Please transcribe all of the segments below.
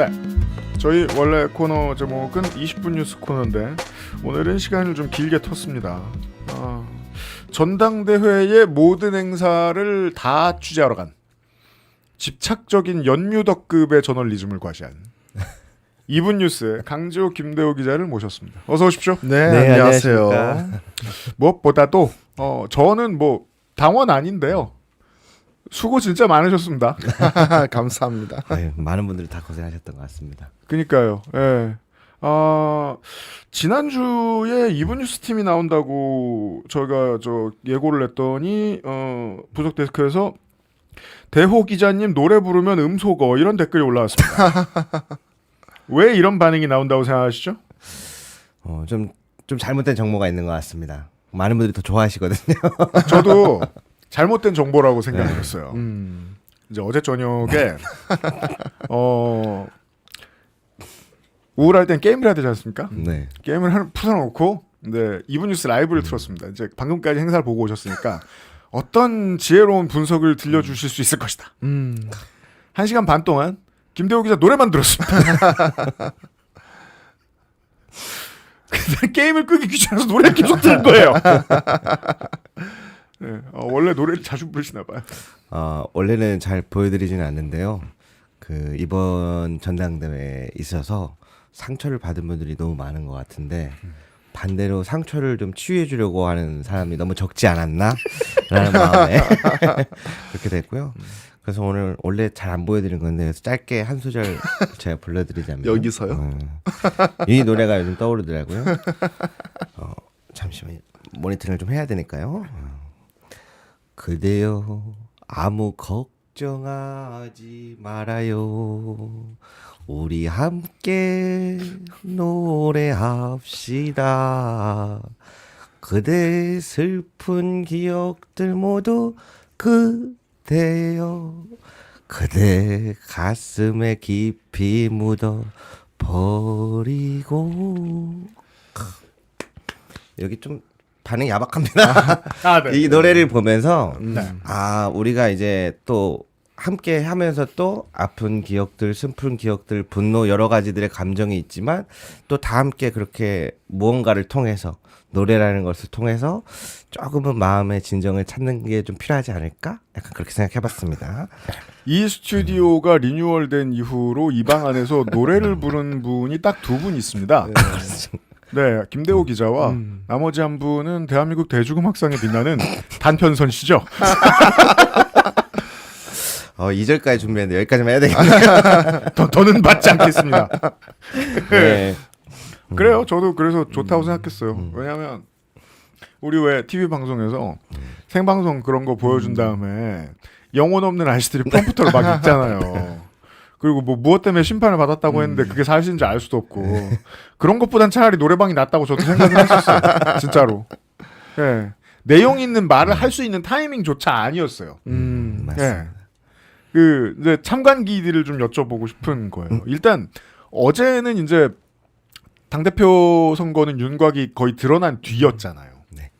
네, 저희 원래 코너 제목은 20분 뉴스 코너인데 오늘은 시간을 좀 길게 텄습니다. 전당대회의 모든 행사를 다 취재하러 간 집착적인 연뮤덕급의 저널리즘을 과시한 2분 뉴스 강지호 김대호 기자를 모셨습니다. 어서 오십시오. 네, 안녕하세요. 무엇보다도 저는 뭐 당원 아닌데요. 수고 진짜 많으셨습니다. 감사합니다. 아유, 많은 분들이 다 고생하셨던 것 같습니다. 그러니까요. 예. 지난주에 2분 뉴스 팀이 나온다고 저희가 예고를 했더니 부속 데스크에서 대호 기자님 노래 부르면 음소거 이런 댓글이 올라왔습니다. 왜 이런 반응이 나온다고 생각하시죠? 좀 잘못된 정보가 있는 것 같습니다. 많은 분들이 더 좋아하시거든요. 저도 잘못된 정보라고 생각을 했어요. 이제 어제 저녁에 우울할 땐 게임을 해야 되지 않습니까? 네. 게임을 풀어놓고 네, 2분 뉴스 라이브를 틀었습니다. 이제 방금까지 행사를 보고 오셨으니까 어떤 지혜로운 분석을 들려주실 수 있을 것이다. 1시간 반 동안 김대호 기자 노래만 들었습니다. 게임을 끄기 귀찮아서 노래를 계속 들은 거예요. 네, 원래 노래를 자주 부르시나 봐요. 원래는 잘 보여드리지는 않는데요. 이번 전당대회에 있어서 상처를 받은 분들이 너무 많은 것 같은데 반대로 상처를 좀 치유해 주려고 하는 사람이 너무 적지 않았나? 라는 마음에 그렇게 됐고요. 그래서 오늘 원래 잘 안 보여드리는 건데 그래서 짧게 한 소절 제가 불러드리자면 여기서요? 이 노래가 요즘 떠오르더라고요. 잠시만요. 모니터를 좀 해야 되니까요. 그대여 아무 걱정하지 말아요. 우리 함께 노래합시다. 그대 슬픈 기억들 모두 그대여 그대 가슴에 깊이 묻어 버리고. 여기 좀 반응이 야박합니다. 네. 이 노래를 보면서 네. 우리가 이제 또 함께 하면서 또 아픈 기억들, 슬픈 기억들, 분노 여러 가지들의 감정이 있지만 또 다 함께 그렇게 무언가를 통해서 노래라는 것을 통해서 조금은 마음의 진정을 찾는 게 좀 필요하지 않을까? 약간 그렇게 생각해봤습니다. 이 스튜디오가 리뉴얼된 이후로 이 방 안에서 노래를 부른 분이 딱 두 분 있습니다. 네, 김대호 기자와 나머지 한 분은 대한민국 대중음악상에 빛나는 단편선 씨죠. 2절까지 준비했는데 여기까지만 해야 되겠네요. 더는 받지 않겠습니다. 네. 그래요. 저도 그래서 좋다고 생각했어요. 왜냐하면 우리 왜 TV 방송에서 생방송 그런 거 보여준 다음에 영혼 없는 아저씨들이 컴퓨터를 막 읽잖아요. 그리고 뭐 무엇 때문에 심판을 받았다고 했는데 그게 사실인지 알 수도 없고 그런 것보단 차라리 노래방이 낫다고 저도 생각을 했었어요. 진짜로. 네. 내용 있는 말을 할 수 있는 타이밍조차 아니었어요. 맞습니다. 네. 이제 참관기들을 좀 여쭤보고 싶은 거예요. 일단 어제는 이제 당대표 선거는 윤곽이 거의 드러난 뒤였잖아요. 네.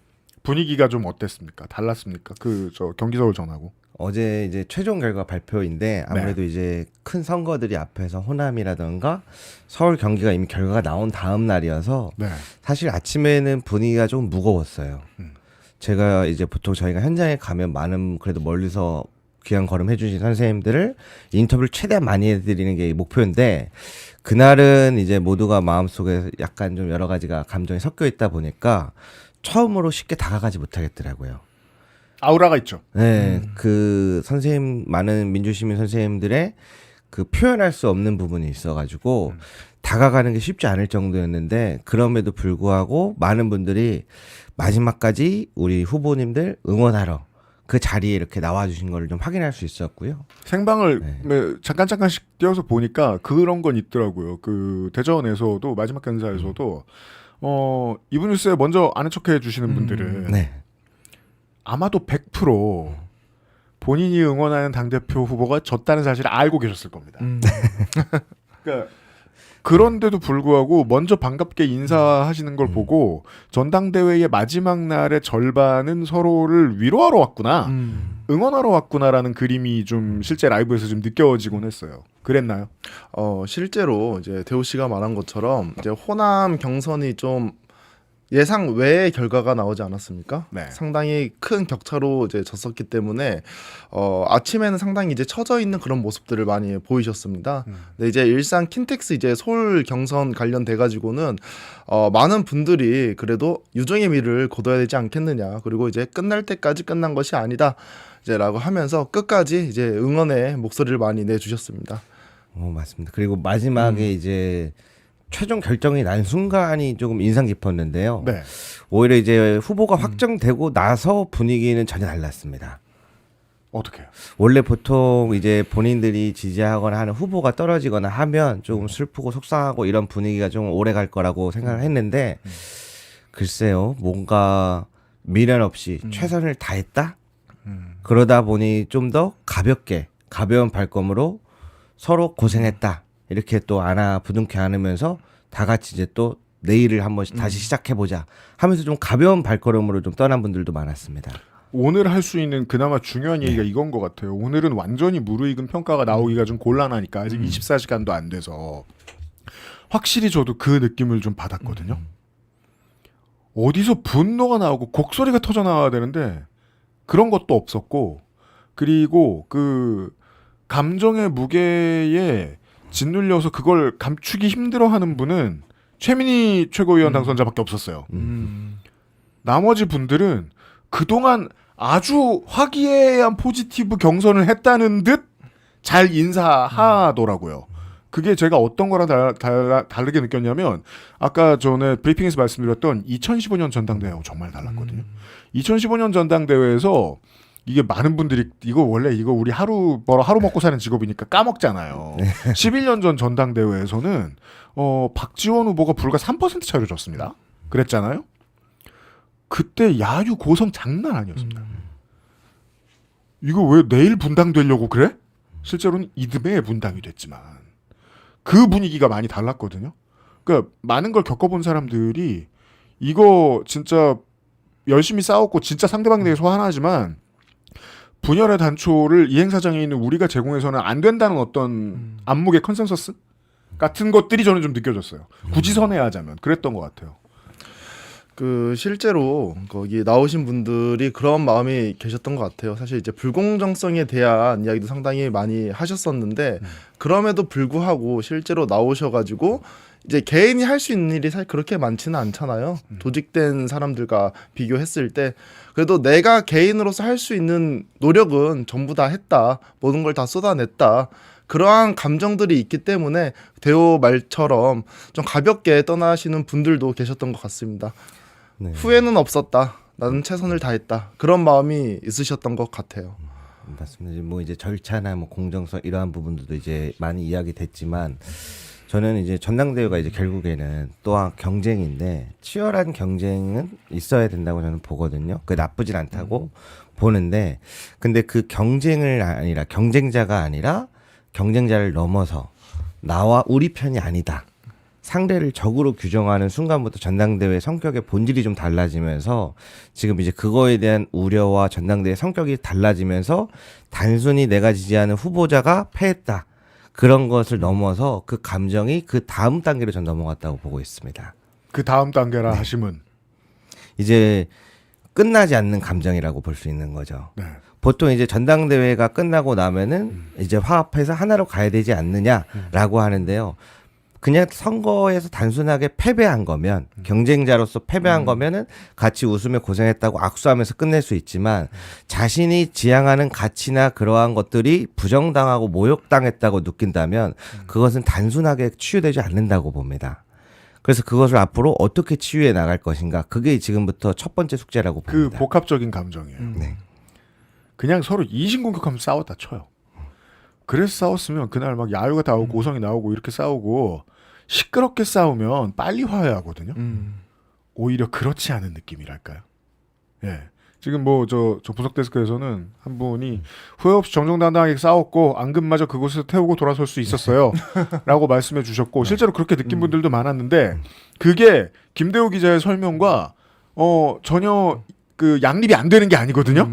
분위기가 좀 어땠습니까? 달랐습니까? 경기서울 전하고. 어제 이제 최종 결과 발표인데 아무래도 이제 큰 선거들이 앞에서 호남이라던가 서울 경기가 이미 결과가 나온 다음 날이어서 네. 사실 아침에는 분위기가 좀 무거웠어요. 제가 이제 보통 저희가 현장에 가면 많은 그래도 멀리서 귀한 걸음 해주신 선생님들을 인터뷰를 최대한 많이 해드리는 게 목표인데 그날은 이제 모두가 마음속에 약간 좀 여러 가지가 감정이 섞여 있다 보니까 처음으로 쉽게 다가가지 못하겠더라고요. 아우라가 있죠. 네, 그 많은 민주시민 선생님들의 그 표현할 수 없는 부분이 있어가지고 다가가는 게 쉽지 않을 정도였는데 그럼에도 불구하고 많은 분들이 마지막까지 우리 후보님들 응원하러 그 자리에 이렇게 나와주신 걸 좀 확인할 수 있었고요. 생방을 잠깐씩 띄워서 보니까 그런 건 있더라고요. 그 대전에서도 마지막 행사에서도 이분 뉴스에 먼저 아는 척해 주시는 분들은 네. 아마도 100% 본인이 응원하는 당대표 후보가 졌다는 사실을 알고 계셨을 겁니다. 그러니까 그런데도 불구하고 먼저 반갑게 인사하시는 걸 보고 전당대회의 마지막 날의 절반은 서로를 위로하러 왔구나. 응원하러 왔구나라는 그림이 좀 실제 라이브에서 좀 느껴지곤 했어요. 그랬나요? 실제로 이제 대호 씨가 말한 것처럼 이제 호남 경선이 좀 예상 외의 결과가 나오지 않았습니까? 네. 상당히 큰 격차로 이제 졌었기 때문에 아침에는 상당히 이제 처져 있는 그런 모습들을 많이 보이셨습니다. 근데 이제 일산 킨텍스 이제 서울 경선 관련돼 가지고는 많은 분들이 그래도 유종의 미를 거둬야 되지 않겠느냐. 그리고 이제 끝날 때까지 끝난 것이 아니다. 이제라고 하면서 끝까지 이제 응원의 목소리를 많이 내주셨습니다. 맞습니다. 그리고 마지막에 이제 최종 결정이 난 순간이 조금 인상 깊었는데요. 네. 오히려 이제 후보가 확정되고 나서 분위기는 전혀 달랐습니다. 어떻게요? 원래 보통 이제 본인들이 지지하거나 하는 후보가 떨어지거나 하면 조금 슬프고 속상하고 이런 분위기가 좀 오래 갈 거라고 생각을 했는데 글쎄요, 뭔가 미련 없이 최선을 다했다? 그러다 보니 좀 더 가벼운 발걸음으로 서로 고생했다. 이렇게 또 부둥켜 안으면서 다 같이 이제 또 내일을 한번 다시 시작해보자 하면서 좀 가벼운 발걸음으로 좀 떠난 분들도 많았습니다. 오늘 할 수 있는 그나마 중요한 얘기가 이건 것 같아요. 오늘은 완전히 무르익은 평가가 나오기가 좀 곤란하니까 아직 24시간도 안 돼서 확실히 저도 그 느낌을 좀 받았거든요. 어디서 분노가 나오고 곡소리가 터져 나와야 되는데 그런 것도 없었고, 그리고 그 감정의 무게에 짓눌려서 그걸 감추기 힘들어하는 분은 최민희 최고위원 당선자밖에 없었어요. 나머지 분들은 그동안 아주 화기애애한 포지티브 경선을 했다는 듯 잘 인사하더라고요. 그게 제가 어떤 거랑 다르게 느꼈냐면 아까 전에 브리핑에서 말씀드렸던 2015년 전당대회하고 정말 달랐거든요. 2015년 전당대회에서 이게 많은 분들이 이거 우리 하루 먹고 사는 직업이니까 까먹잖아요. 11년 전 전당대회에서는 박지원 후보가 불과 3% 차이로 졌습니다. 그랬잖아요. 그때 야유 고성 장난 아니었습니다. 이거 왜 내일 분당되려고 그래? 실제로는 이듬해 분당이 됐지만 그 분위기가 많이 달랐거든요. 그러니까 많은 걸 겪어본 사람들이 이거 진짜 열심히 싸웠고 진짜 상대방에 대해서 화나지만 분열의 단초를 이행사장에 있는 우리가 제공해서는 안 된다는 어떤 안목의 컨센서스 같은 것들이 저는 좀 느껴졌어요. 굳이 선회하자면 그랬던 것 같아요. 실제로 거기 나오신 분들이 그런 마음이 계셨던 것 같아요. 사실 이제 불공정성에 대한 이야기도 상당히 많이 하셨었는데 그럼에도 불구하고 실제로 나오셔가지고 이제 개인이 할 수 있는 일이 사실 그렇게 많지는 않잖아요. 조직된 사람들과 비교했을 때 그래도 내가 개인으로서 할 수 있는 노력은 전부 다 했다. 모든 걸 다 쏟아냈다. 그러한 감정들이 있기 때문에 대호 말처럼 좀 가볍게 떠나시는 분들도 계셨던 것 같습니다. 네. 후회는 없었다. 나는 최선을 다했다. 그런 마음이 있으셨던 것 같아요. 맞습니다. 뭐 이제 절차나 뭐 공정성 이러한 부분들도 이제 많이 이야기됐지만 저는 이제 전당대회가 이제 결국에는 또한 경쟁인데 치열한 경쟁은 있어야 된다고 저는 보거든요. 그 나쁘진 않다고 보는데 근데 그 경쟁자가 아니라 경쟁자를 넘어서 나와 우리 편이 아니다. 상대를 적으로 규정하는 순간부터 전당대회 성격의 본질이 좀 달라지면서 지금 이제 그거에 대한 우려와 전당대회 성격이 달라지면서 단순히 내가 지지하는 후보자가 패했다. 그런 것을 넘어서 그 감정이 그 다음 단계로 전 넘어갔다고 보고 있습니다. 그 다음 단계라 하심은 이제 끝나지 않는 감정이라고 볼 수 있는 거죠. 네. 보통 이제 전당대회가 끝나고 나면은 이제 화합해서 하나로 가야 되지 않느냐라고 하는데요. 그냥 선거에서 단순하게 패배한 거면 경쟁자로서 패배한 거면은 같이 웃으며 고생했다고 악수하면서 끝낼 수 있지만 자신이 지향하는 가치나 그러한 것들이 부정당하고 모욕당했다고 느낀다면 그것은 단순하게 치유되지 않는다고 봅니다. 그래서 그것을 앞으로 어떻게 치유해 나갈 것인가 그게 지금부터 첫 번째 숙제라고 그 봅니다. 복합적인 감정이에요. 네. 그냥 서로 이신공격하면서 싸웠다 쳐요. 그래서 싸웠으면 그날 막 야유가 나오고 고성이 나오고 이렇게 싸우고 시끄럽게 싸우면 빨리 화해하거든요. 오히려 그렇지 않은 느낌이랄까요. 예. 지금 뭐 저 부석 데스크에서는 한 분이 후회 없이 정정당당하게 싸웠고 앙금마저 그곳에서 태우고 돌아설 수 있었어요. 라고 말씀해 주셨고 실제로 그렇게 느낀 분들도 많았는데 그게 김대호 기자의 설명과 전혀 그 양립이 안 되는 게 아니거든요.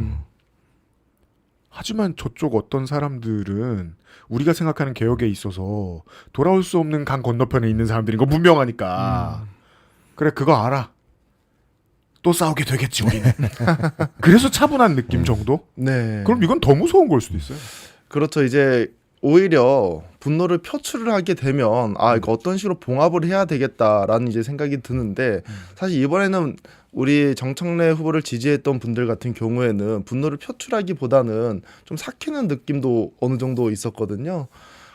하지만 저쪽 어떤 사람들은 우리가 생각하는 개혁에 있어서 돌아올 수 없는 강 건너편에 있는 사람들인 거 분명하니까 그래 그거 알아. 또 싸우게 되겠지 우리는. 그래서 차분한 느낌 정도? 네. 그럼 이건 더 무서운 걸 수도 있어요. 그렇죠. 이제 오히려 분노를 표출을 하게 되면 이거 어떤 식으로 봉합을 해야 되겠다라는 이제 생각이 드는데 사실 이번에는 우리 정청래 후보를 지지했던 분들 같은 경우에는 분노를 표출하기보다는 좀 삭히는 느낌도 어느 정도 있었거든요.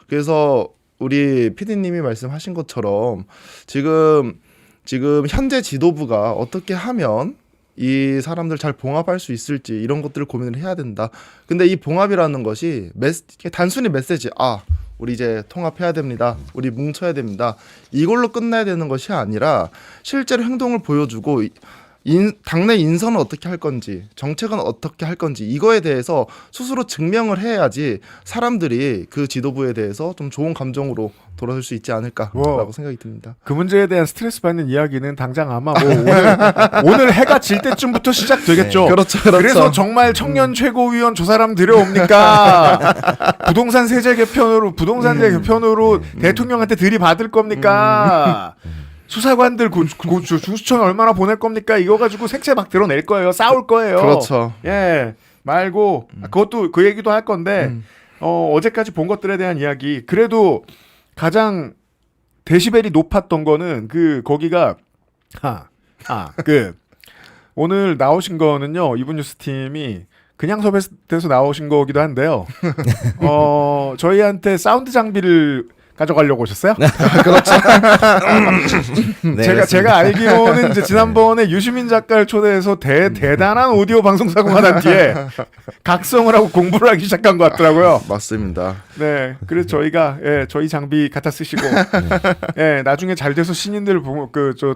그래서 우리 PD님이 말씀하신 것처럼 지금 현재 지도부가 어떻게 하면 이 사람들 잘 봉합할 수 있을지 이런 것들을 고민을 해야 된다. 근데 이 봉합이라는 것이 단순히 메시지 우리 이제 통합해야 됩니다. 우리 뭉쳐야 됩니다. 이걸로 끝나야 되는 것이 아니라 실제로 행동을 보여주고 당내 인선은 어떻게 할 건지 정책은 어떻게 할 건지 이거에 대해서 스스로 증명을 해야지 사람들이 그 지도부에 대해서 좀 좋은 감정으로 돌아설 수 있지 않을까라고 생각이 듭니다. 그 문제에 대한 스트레스 받는 이야기는 당장 아마 뭐 오늘 해가 질 때쯤부터 시작되겠죠. 네. 그렇죠. 그래서 정말 청년 최고위원 저 사람 들여옵니까? 부동산 세제 개편으로 대통령한테 들이받을 겁니까? 수사관들 주수천 얼마나 보낼 겁니까? 이거 가지고 색채 막 드러낼 거예요. 싸울 거예요. 그렇죠. 예, 말고 그것도 그 얘기도 할 건데 어제까지 본 것들에 대한 이야기. 그래도 가장 데시벨이 높았던 거는 거기가 오늘 나오신 거는요. 이분 뉴스 팀이 그냥 섭외돼서 나오신 거기도 한데요. 저희한테 사운드 장비를 가져가려고 오셨어요? 그렇죠. 네, 제가 알기로는 이제 지난번에 유시민 작가를 초대해서 대단한 오디오 방송 사고가 난 뒤에 각성을 하고 공부를 하기 시작한 것 같더라고요. 맞습니다. 네, 그래서 저희가 저희 장비 갖다 쓰시고 나중에 잘 돼서 신인들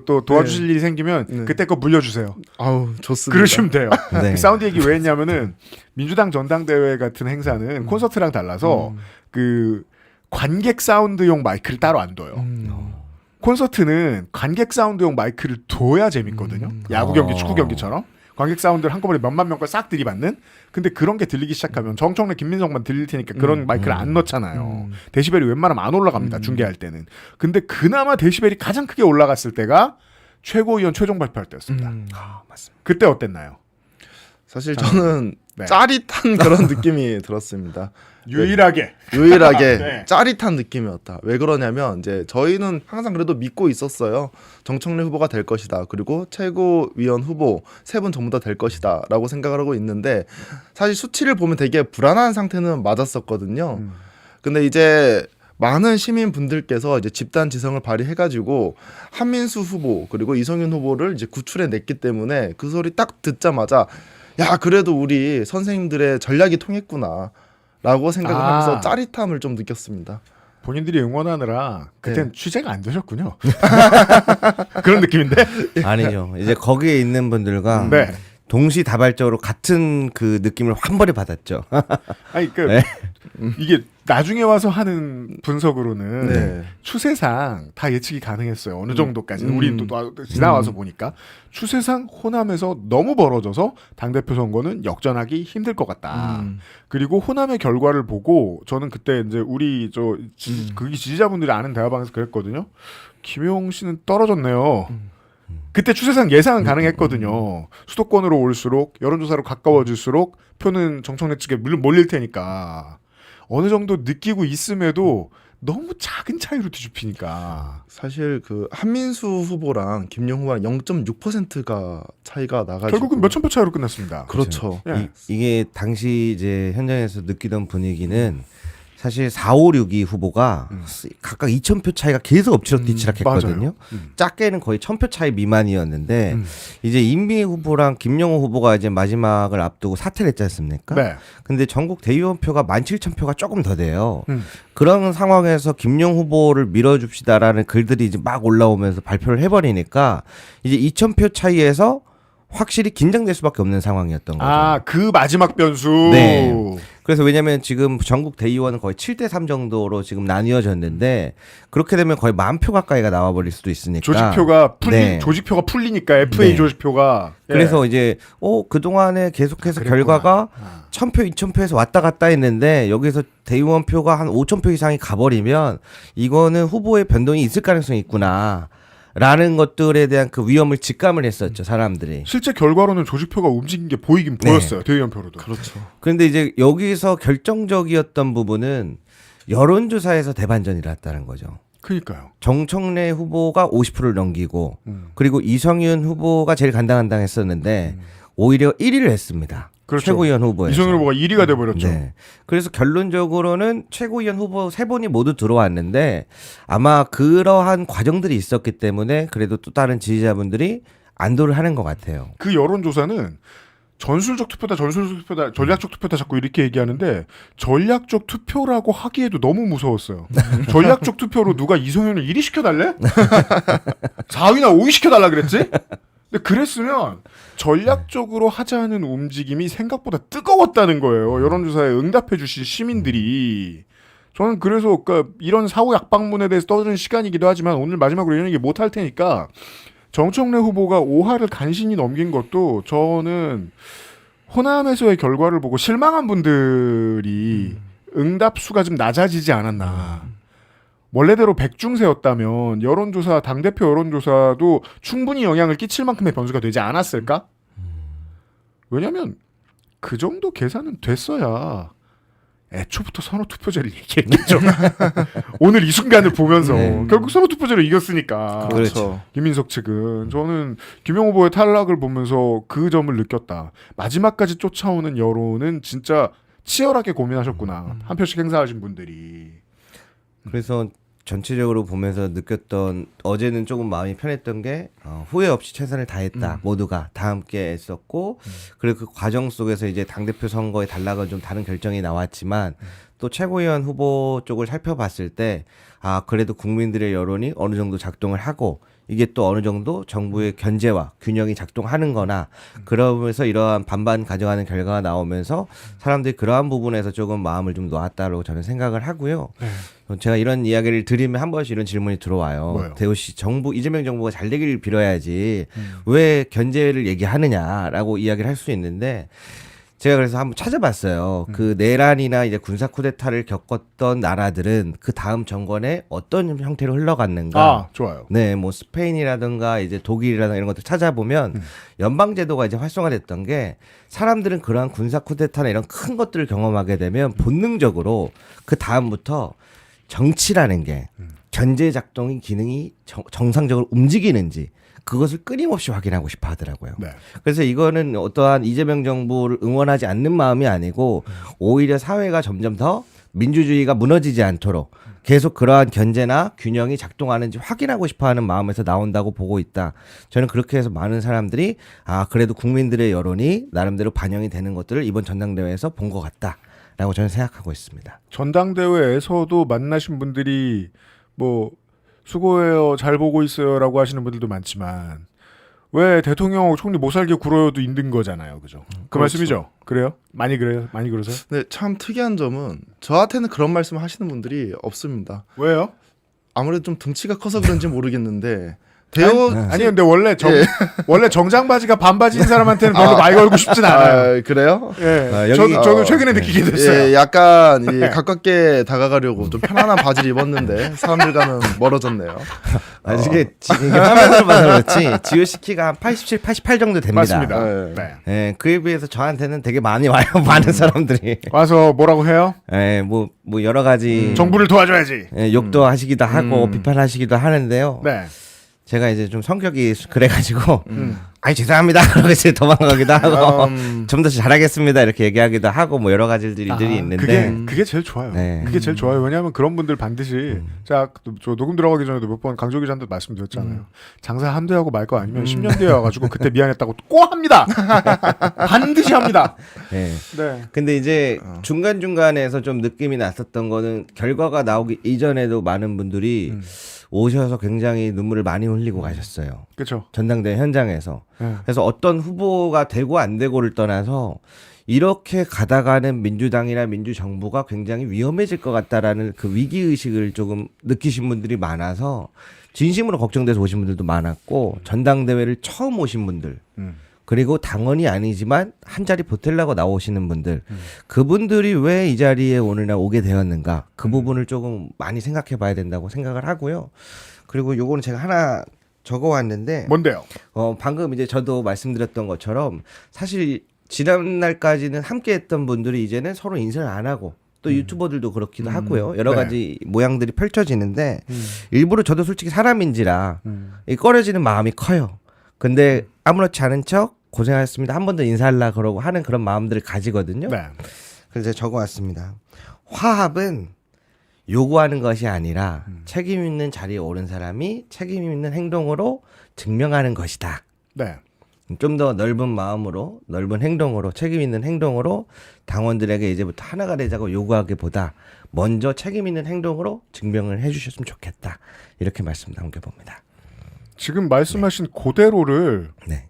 또 도와주실 일이 생기면 그때 거 물려주세요. 아우 좋습니다. 그러시면 돼요. 네. 그 사운드 얘기 왜 했냐면은 민주당 전당대회 같은 행사는 콘서트랑 달라서 관객 사운드용 마이크를 따로 안 둬요. 콘서트는 관객 사운드용 마이크를 둬야 재밌거든요. 야구 경기, 축구 경기처럼. 관객 사운드를 한꺼번에 몇만 명걸 싹 들이받는. 근데 그런 게 들리기 시작하면 정청래, 김민석만 들릴 테니까 그런 마이크를 안 넣잖아요. 데시벨이 웬만하면 안 올라갑니다. 중계할 때는. 근데 그나마 데시벨이 가장 크게 올라갔을 때가 최고위원 최종 발표할 때였습니다. 맞습니다. 그때 어땠나요? 사실 저는 네. 짜릿한 그런 느낌이 들었습니다. 유일하게 네. 짜릿한 느낌이었다. 왜 그러냐면 이제 저희는 항상 그래도 믿고 있었어요. 정청래 후보가 될 것이다. 그리고 최고위원 후보 세 분 전부 다 될 것이다라고 생각을 하고 있는데 사실 수치를 보면 되게 불안한 상태는 맞았었거든요. 근데 이제 많은 시민분들께서 이제 집단 지성을 발휘해가지고 한민수 후보 그리고 이성윤 후보를 이제 구출해냈기 때문에 그 소리 딱 듣자마자 야 그래도 우리 선생님들의 전략이 통했구나. 라고 생각을 하면서 짜릿함을 좀 느꼈습니다. 본인들이 응원하느라 그땐 취재가 안 되셨군요. 그런 느낌인데? 아니죠. 이제 거기에 있는 분들과 동시다발적으로 같은 그 느낌을 한 번에 받았죠. 아니 이게 나중에 와서 하는 분석으로는 추세상 다 예측이 가능했어요. 어느 정도까지는. 우리는 또 지나와서 보니까 추세상 호남에서 너무 벌어져서 당대표 선거는 역전하기 힘들 것 같다. 그리고 호남의 결과를 보고 저는 그때 이제 우리 거기 지지자분들이 아는 대화방에서 그랬거든요. 김용 씨는 떨어졌네요. 그때 추세상 예상은 가능했거든요. 수도권으로 올수록 여론조사로 가까워질수록 표는 정청래 측에 몰릴 테니까. 어느 정도 느끼고 있음에도 너무 작은 차이로 뒤집히니까. 사실 그 한민수 후보랑 김용 후보랑 0.6%가 차이가 나가지고 결국은 몇천 표 차이로 끝났습니다. 그렇죠. 이게 당시 이제 현장에서 느끼던 분위기는 사실 4, 5, 6, 2 후보가 각각 2,000표 차이가 계속 엎치락뒤치락했거든요. 작게는 거의 1,000표 차이 미만이었는데 이제 임미 후보랑 김영호 후보가 이제 마지막을 앞두고 사퇴를 했지 않습니까? 네. 근데 전국 대의원표가 17,000표가 조금 더 돼요. 그런 상황에서 김영 후보를 밀어줍시다라는 글들이 이제 막 올라오면서 발표를 해버리니까 이제 2,000표 차이에서 확실히 긴장될 수밖에 없는 상황이었던 거죠. 그 마지막 변수. 네. 그래서 왜냐면 지금 전국 대의원은 거의 7대3 정도로 지금 나뉘어졌는데 그렇게 되면 거의 10,000표 가까이가 나와버릴 수도 있으니까. 조직표가 풀리니까 FA 네. 조직표가. 그래서 이제 그동안에 계속해서 결과가 1,000표, 2,000표에서 왔다 갔다 했는데 여기서 대의원 표가 한 5,000표 이상이 가버리면 이거는 후보의 변동이 있을 가능성이 있구나. 라는 것들에 대한 그 위험을 직감을 했었죠, 사람들이. 실제 결과로는 조직표가 움직인 게 보이긴 보였어요. 대의원표로도. 그렇죠. 그런데 이제 여기서 결정적이었던 부분은 여론조사에서 대반전이 났다는 거죠. 그러니까요. 정청래 후보가 50%를 넘기고 그리고 이성윤 후보가 제일 간당간당했었는데 오히려 1위를 했습니다. 그렇죠. 최고위원 후보에서. 이성윤 후보가 1위가 돼버렸죠. 네. 그래서 결론적으로는 최고위원 후보 3분이 모두 들어왔는데 아마 그러한 과정들이 있었기 때문에 그래도 또 다른 지지자분들이 안도를 하는 것 같아요. 그 여론조사는 전술적 투표다, 전략적 투표다 자꾸 이렇게 얘기하는데 전략적 투표라고 하기에도 너무 무서웠어요. 전략적 투표로 누가 이성윤을 1위 시켜달래? 4위나 5위 시켜달라 그랬지? 근데 그랬으면 전략적으로 하자는 움직임이 생각보다 뜨거웠다는 거예요. 여론조사에 응답해 주신 시민들이. 저는 그래서 그러니까 이런 사후 약방문에 대해서 떠드는 시간이기도 하지만 오늘 마지막으로 이런 얘기 못 할 테니까 정청래 후보가 5할을 간신히 넘긴 것도 저는 호남에서의 결과를 보고 실망한 분들이 응답수가 좀 낮아지지 않았나. 원래대로 백중세였다면 여론조사, 당대표 여론조사도 충분히 영향을 끼칠 만큼의 변수가 되지 않았을까? 왜냐면 그 정도 계산은 됐어야 애초부터 선호투표제를 얘기했겠죠. 오늘 이 순간을 보면서 결국 선호투표제로 이겼으니까. 그렇죠. 김민석 측은. 저는 김용 후보의 탈락을 보면서 그 점을 느꼈다. 마지막까지 쫓아오는 여론은 진짜 치열하게 고민하셨구나. 한 표씩 행사하신 분들이. 그래서 전체적으로 보면서 느꼈던 어제는 조금 마음이 편했던 게 후회 없이 최선을 다했다. 모두가 다 함께 애썼고 그리고 그 과정 속에서 이제 당대표 선거의 단락은 좀 다른 결정이 나왔지만 또 최고위원 후보 쪽을 살펴봤을 때 그래도 국민들의 여론이 어느 정도 작동을 하고 이게 또 어느 정도 정부의 견제와 균형이 작동하는 거나 그러면서 이러한 반반 가져가는 결과가 나오면서 사람들이 그러한 부분에서 조금 마음을 좀 놓았다고 저는 생각을 하고요. 제가 이런 이야기를 드리면 한 번씩 이런 질문이 들어와요. 뭐요? 대호 씨, 이재명 정부가 잘 되기를 빌어야지 왜 견제를 얘기하느냐라고 이야기를 할 수 있는데 제가 그래서 한번 찾아봤어요. 그 내란이나 이제 군사 쿠데타를 겪었던 나라들은 그 다음 정권에 어떤 형태로 흘러갔는가. 좋아요. 네, 뭐 스페인이라든가 이제 독일이라든가 이런 것들 찾아보면 연방제도가 이제 활성화됐던 게 사람들은 그러한 군사 쿠데타나 이런 큰 것들을 경험하게 되면 본능적으로 그 다음부터 정치라는 게 견제 작동의 기능이 정상적으로 움직이는지 그것을 끊임없이 확인하고 싶어 하더라고요. 네. 그래서 이거는 어떠한 이재명 정부를 응원하지 않는 마음이 아니고 오히려 사회가 점점 더 민주주의가 무너지지 않도록 계속 그러한 견제나 균형이 작동하는지 확인하고 싶어하는 마음에서 나온다고 보고 있다. 저는 그렇게 해서 많은 사람들이 그래도 국민들의 여론이 나름대로 반영이 되는 것들을 이번 전당대회에서 본 것 같다라고 저는 생각하고 있습니다. 전당대회에서도 만나신 분들이 뭐 수고해요, 잘 보고 있어요라고 하시는 분들도 많지만 왜 대통령하고 총리 못 살게 굴어요도 힘든 거잖아요, 그죠? 그 그렇죠. 말씀이죠? 그래요? 많이 그래요? 많이 그러세요? 네, 참 특이한 점은 저한테는 그런 말씀 하시는 분들이 없습니다. 왜요? 아무래도 좀 등치가 커서 그런지 모르겠는데 대호 아니 근데 원래 정장 바지가 반바지인 사람한테는 별로 말 걸고 싶진 않아요. 그래요? 예, 여기- 저도 최근에 느끼게 됐어요. 예, 약간 가깝게 다가가려고 좀 편안한 바지를 입었는데 사람들과는 멀어졌네요. 이게 화면으로 봐서 그렇지 지효씨 키가 한 87, 88 정도 됩니다. 맞습니다. 네. 네. 예, 그에 비해서 저한테는 되게 많이 와요. 많은 사람들이. 와서 뭐라고 해요? 예, 뭐 여러 가지 정부를 도와줘야지. 욕도 하시기도 하고 비판하시기도 하는데요. 네. 제가 이제 좀 성격이 그래가지고 아니 죄송합니다 그러고 이제 도망가기도 하고 좀 더 잘하겠습니다 이렇게 얘기하기도 하고 뭐 여러 가지 일들이 있는데 그게 제일 좋아요. 네. 그게 제일 좋아요. 왜냐하면 그런 분들 반드시 자, 저 녹음 들어가기 전에도 몇 번 강조 기자한테 말씀드렸잖아요. 장사 한 대 하고 말 거 아니면 10년 뒤에 와가지고 그때 미안했다고 꼭 합니다. 반드시 합니다. 네. 네. 근데 이제 중간중간에서 좀 느낌이 났었던 거는 결과가 나오기 이전에도 많은 분들이 오셔서 굉장히 눈물을 많이 흘리고 가셨어요. 그렇죠. 전당대회 현장에서. 네. 그래서 어떤 후보가 되고 안 되고를 떠나서 이렇게 가다가는 민주당이나 민주정부가 굉장히 위험해질 것 같다라는 그 위기의식을 조금 느끼신 분들이 많아서 진심으로 걱정돼서 오신 분들도 많았고 전당대회를 처음 오신 분들 그리고 당원이 아니지만 한 자리 보태려고 나오시는 분들 그분들이 왜 이 자리에 오늘날 오게 되었는가 그 부분을 조금 많이 생각해 봐야 된다고 생각을 하고요. 그리고 요거는 제가 하나 적어왔는데 뭔데요? 방금 이제 저도 말씀드렸던 것처럼 사실 지난날까지는 함께했던 분들이 이제는 서로 인사를 안 하고 또 유튜버들도 그렇기도 하고요. 여러 네. 가지 모양들이 펼쳐지는데 일부러 저도 솔직히 사람인지라 이 꺼려지는 마음이 커요. 근데 아무렇지 않은 척 고생하셨습니다. 한 번 더 인사하려 그러고 하는 그런 마음들을 가지거든요. 네. 그래서 제가 적어왔습니다. 화합은 요구하는 것이 아니라 책임 있는 자리에 오른 사람이 책임 있는 행동으로 증명하는 것이다. 네. 좀 더 넓은 마음으로 넓은 행동으로 책임 있는 행동으로 당원들에게 이제부터 하나가 되자고 요구하기보다 먼저 책임 있는 행동으로 증명을 해주셨으면 좋겠다. 이렇게 말씀 남겨봅니다. 지금 말씀하신 그대로를 네.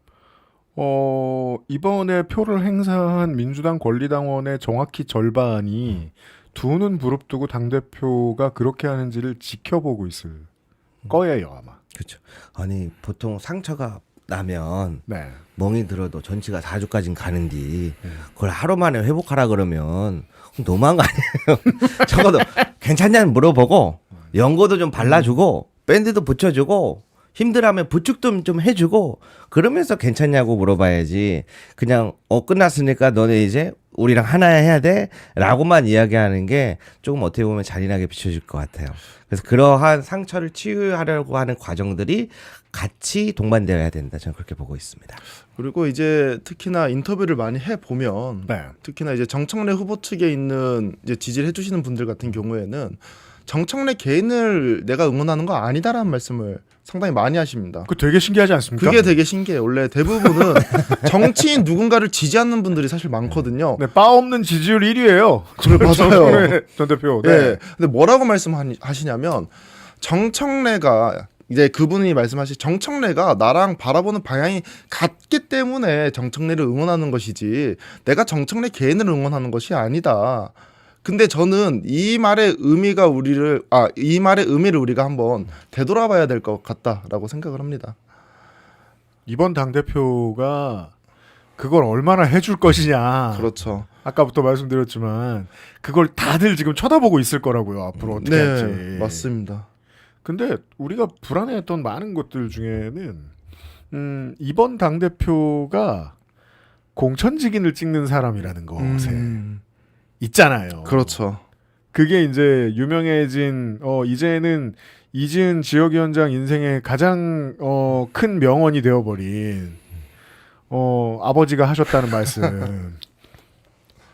이번에 표를 행사한 민주당 권리당원의 정확히 절반이 두 눈 부릅뜨고 당대표가 그렇게 하는지를 지켜보고 있을 거예요 아마. 그렇죠. 아니 보통 상처가 나면 네. 멍이 들어도 전치가 4주까지는 가는데 그걸 하루 만에 회복하라 그러면 너무한 거 아니에요? 적어도 괜찮냐는 물어보고 연고도 좀 발라주고 밴드도 붙여주고 힘들하면 부축도 좀 해주고 그러면서 괜찮냐고 물어봐야지 그냥 끝났으니까 너네 이제 우리랑 하나 해야 돼 라고만 이야기하는 게 조금 어떻게 보면 잔인하게 비춰질 것 같아요. 그래서 그러한 상처를 치유하려고 하는 과정들이 같이 동반되어야 된다. 저는 그렇게 보고 있습니다. 그리고 이제 특히나 인터뷰를 많이 해 보면 네. 특히나 이제 정청래 후보 측에 있는 이제 지지를 해주시는 분들 같은 경우에는 정청래 개인을 내가 응원하는 거 아니다라는 말씀을 상당히 많이 하십니다. 그 되게 신기하지 않습니까? 그게 되게 신기해요. 원래 대부분은 정치인 누군가를 지지하는 분들이 사실 많거든요. 네, 빠 없는 지지율 1위예요. 그래, 맞아요. 전 대표. 네. 네. 근데 뭐라고 말씀하시냐면 정청래가 이제 그분이 말씀하신 정청래가 나랑 바라보는 방향이 같기 때문에 정청래를 응원하는 것이지 내가 정청래 개인을 응원하는 것이 아니다. 근데 저는 이 말의 의미를 우리가 한번 되돌아봐야 될 것 같다라고 생각을 합니다. 이번 당대표가 그걸 얼마나 해줄 것이냐. 그렇죠. 아까부터 말씀드렸지만 그걸 다들 지금 쳐다보고 있을 거라고요. 앞으로 어떻게 네, 할지. 맞습니다. 근데 우리가 불안해했던 많은 것들 중에는 이번 당대표가 공천직인을 찍는 사람이라는 것에 있잖아요. 그렇죠. 그게 이제 유명해진 이제는 이지은 지역위원장 인생의 가장 큰 명언이 되어버린 아버지가 하셨다는 말씀.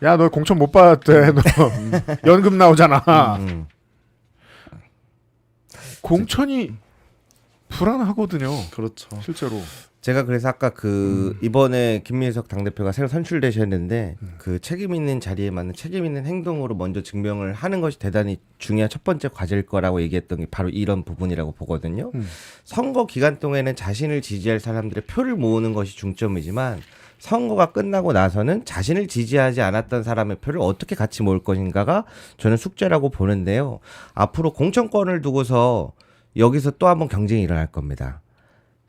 야, 너 공천 못 받았대. 너 연금 나오잖아. 공천이 불안하거든요. 그렇죠. 실제로. 제가 그래서 아까 이번에 김민석 당대표가 새로 선출되셨는데 그 책임 있는 자리에 맞는 책임 있는 행동으로 먼저 증명을 하는 것이 대단히 중요한 첫 번째 과제일 거라고 얘기했던 게 바로 이런 부분이라고 보거든요. 선거 기간 동안에는 자신을 지지할 사람들의 표를 모으는 것이 중점이지만 선거가 끝나고 나서는 자신을 지지하지 않았던 사람의 표를 어떻게 같이 모을 것인가가 저는 숙제라고 보는데요. 앞으로 공천권을 두고서 여기서 또 한번 경쟁이 일어날 겁니다.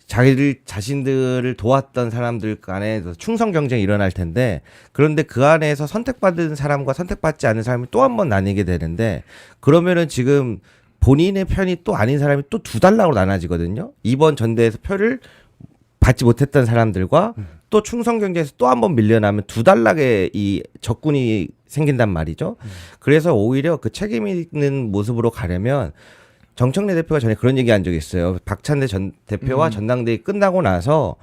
자신들을 도왔던 사람들 간에 충성 경쟁이 일어날 텐데 그런데 그 안에서 선택받은 사람과 선택받지 않은 사람이 또 한 번 나뉘게 되는데 그러면은 지금 본인의 편이 또 아닌 사람이 또 두 단락으로 나눠지거든요. 이번 전대에서 표를 받지 못했던 사람들과 또 충성 경쟁에서 또 한 번 밀려나면 두 단락의 이 적군이 생긴단 말이죠. 그래서 오히려 그 책임 있는 모습으로 가려면 정청래 대표가 전에 그런 얘기 한 적이 있어요. 박찬대 전 대표와 전당대회 끝나고 나서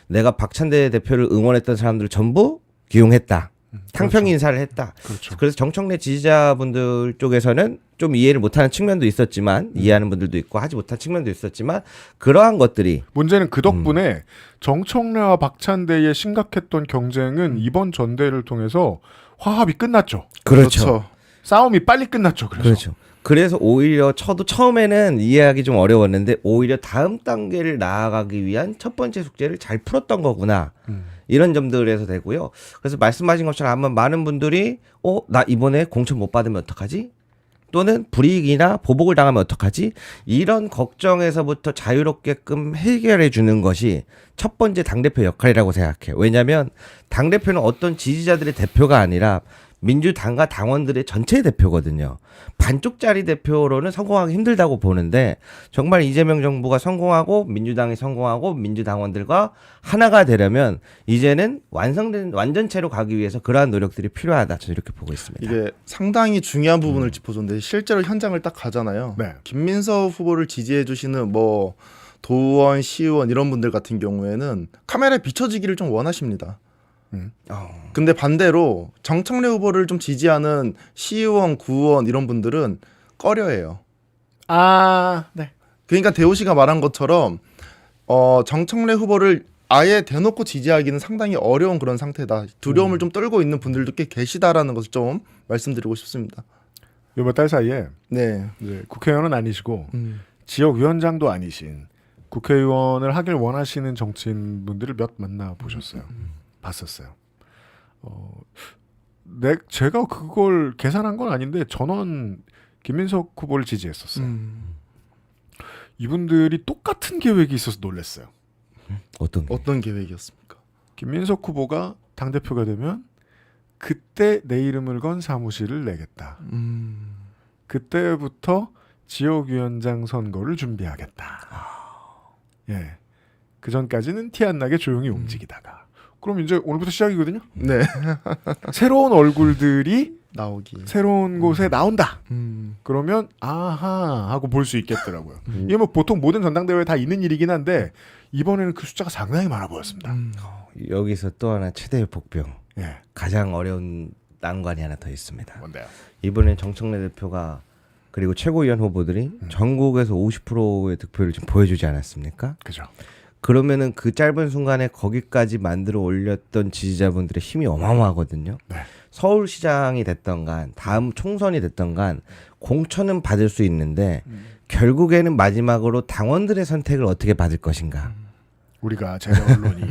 내가 박찬대 대표를 응원했던 사람들을 전부 기용했다. 탕평 인사를 했다. 그렇죠. 그래서 정청래 지지자분들 쪽에서는 좀 이해를 못하는 측면도 있었지만 이해하는 분들도 있고 하지 못한 측면도 있었지만 그러한 것들이 문제는 그 덕분에 정청래와 박찬대의 심각했던 경쟁은 이번 전대를 통해서 화합이 끝났죠. 그렇죠. 싸움이 빨리 끝났죠. 그렇죠. 그래서 오히려 저도 처음에는 이해하기 좀 어려웠는데 오히려 다음 단계를 나아가기 위한 첫 번째 숙제를 잘 풀었던 거구나. 이런 점들에서 되고요. 그래서 말씀하신 것처럼 아마 많은 분들이 나 이번에 공천 못 받으면 어떡하지? 또는 불이익이나 보복을 당하면 어떡하지? 이런 걱정에서부터 자유롭게끔 해결해 주는 것이 첫 번째 당대표 역할이라고 생각해요. 왜냐하면 당대표는 어떤 지지자들의 대표가 아니라 민주당과 당원들의 전체 대표거든요. 반쪽짜리 대표로는 성공하기 힘들다고 보는데 정말 이재명 정부가 성공하고 민주당이 성공하고 민주당원들과 하나가 되려면 이제는 완성된 완전체로 가기 위해서 그러한 노력들이 필요하다. 저는 이렇게 보고 있습니다. 이게 상당히 중요한 부분을 짚어줬는데 실제로 현장을 딱 가잖아요. 네. 김민석 후보를 지지해 주시는 뭐 도의원, 시의원 이런 분들 같은 경우에는 카메라에 비춰지기를 좀 원하십니다. 근데 반대로 정청래 후보를 좀 지지하는 시의원, 구의원 이런 분들은 꺼려해요. 네. 그러니까 대호 씨가 말한 것처럼 정청래 후보를 아예 대놓고 지지하기는 상당히 어려운 그런 상태다. 두려움을 좀 떨고 있는 분들도 꽤 계시다라는 것을 좀 말씀드리고 싶습니다. 요 몇 달 사이에 네. 이제 국회의원은 아니시고 지역위원장도 아니신 국회의원을 하길 원하시는 정치인분들을 몇 만나 보셨어요. 봤었어요. 제가 그걸 계산한 건 아닌데 전원 김민석 후보를 지지했었어요. 이분들이 똑같은 계획이 있어서 놀랐어요. 어떤 계획이었습니까? 김민석 후보가 당대표가 되면 그때 내 이름을 건 사무실을 내겠다. 그때부터 지역위원장 선거를 준비하겠다. 예. 그 전까지는 티 안 나게 조용히 움직이다가. 그럼 이제 오늘부터 시작이거든요. 네. 새로운 얼굴들이 나오기. 새로운 곳에 나온다. 그러면 아하 하고 볼 수 있겠더라고요. 이게 뭐 보통 모든 전당대회에 다 있는 일이긴 한데 이번에는 그 숫자가 상당히 많아 보였습니다. 여기서 또 하나 최대의 복병. 예. 가장 어려운 난관이 하나 더 있습니다. 뭔데요? 이번에 정청래 대표가 그리고 최고위원 후보들이 전국에서 50%의 득표를 지금 보여주지 않았습니까? 그죠. 그러면은 그 짧은 순간에 거기까지 만들어 올렸던 지지자분들의 힘이 어마어마하거든요. 네. 서울시장이 됐던 간 다음 총선이 됐던 간 공천은 받을 수 있는데 결국에는 마지막으로 당원들의 선택을 어떻게 받을 것인가. 우리가 제가 언론이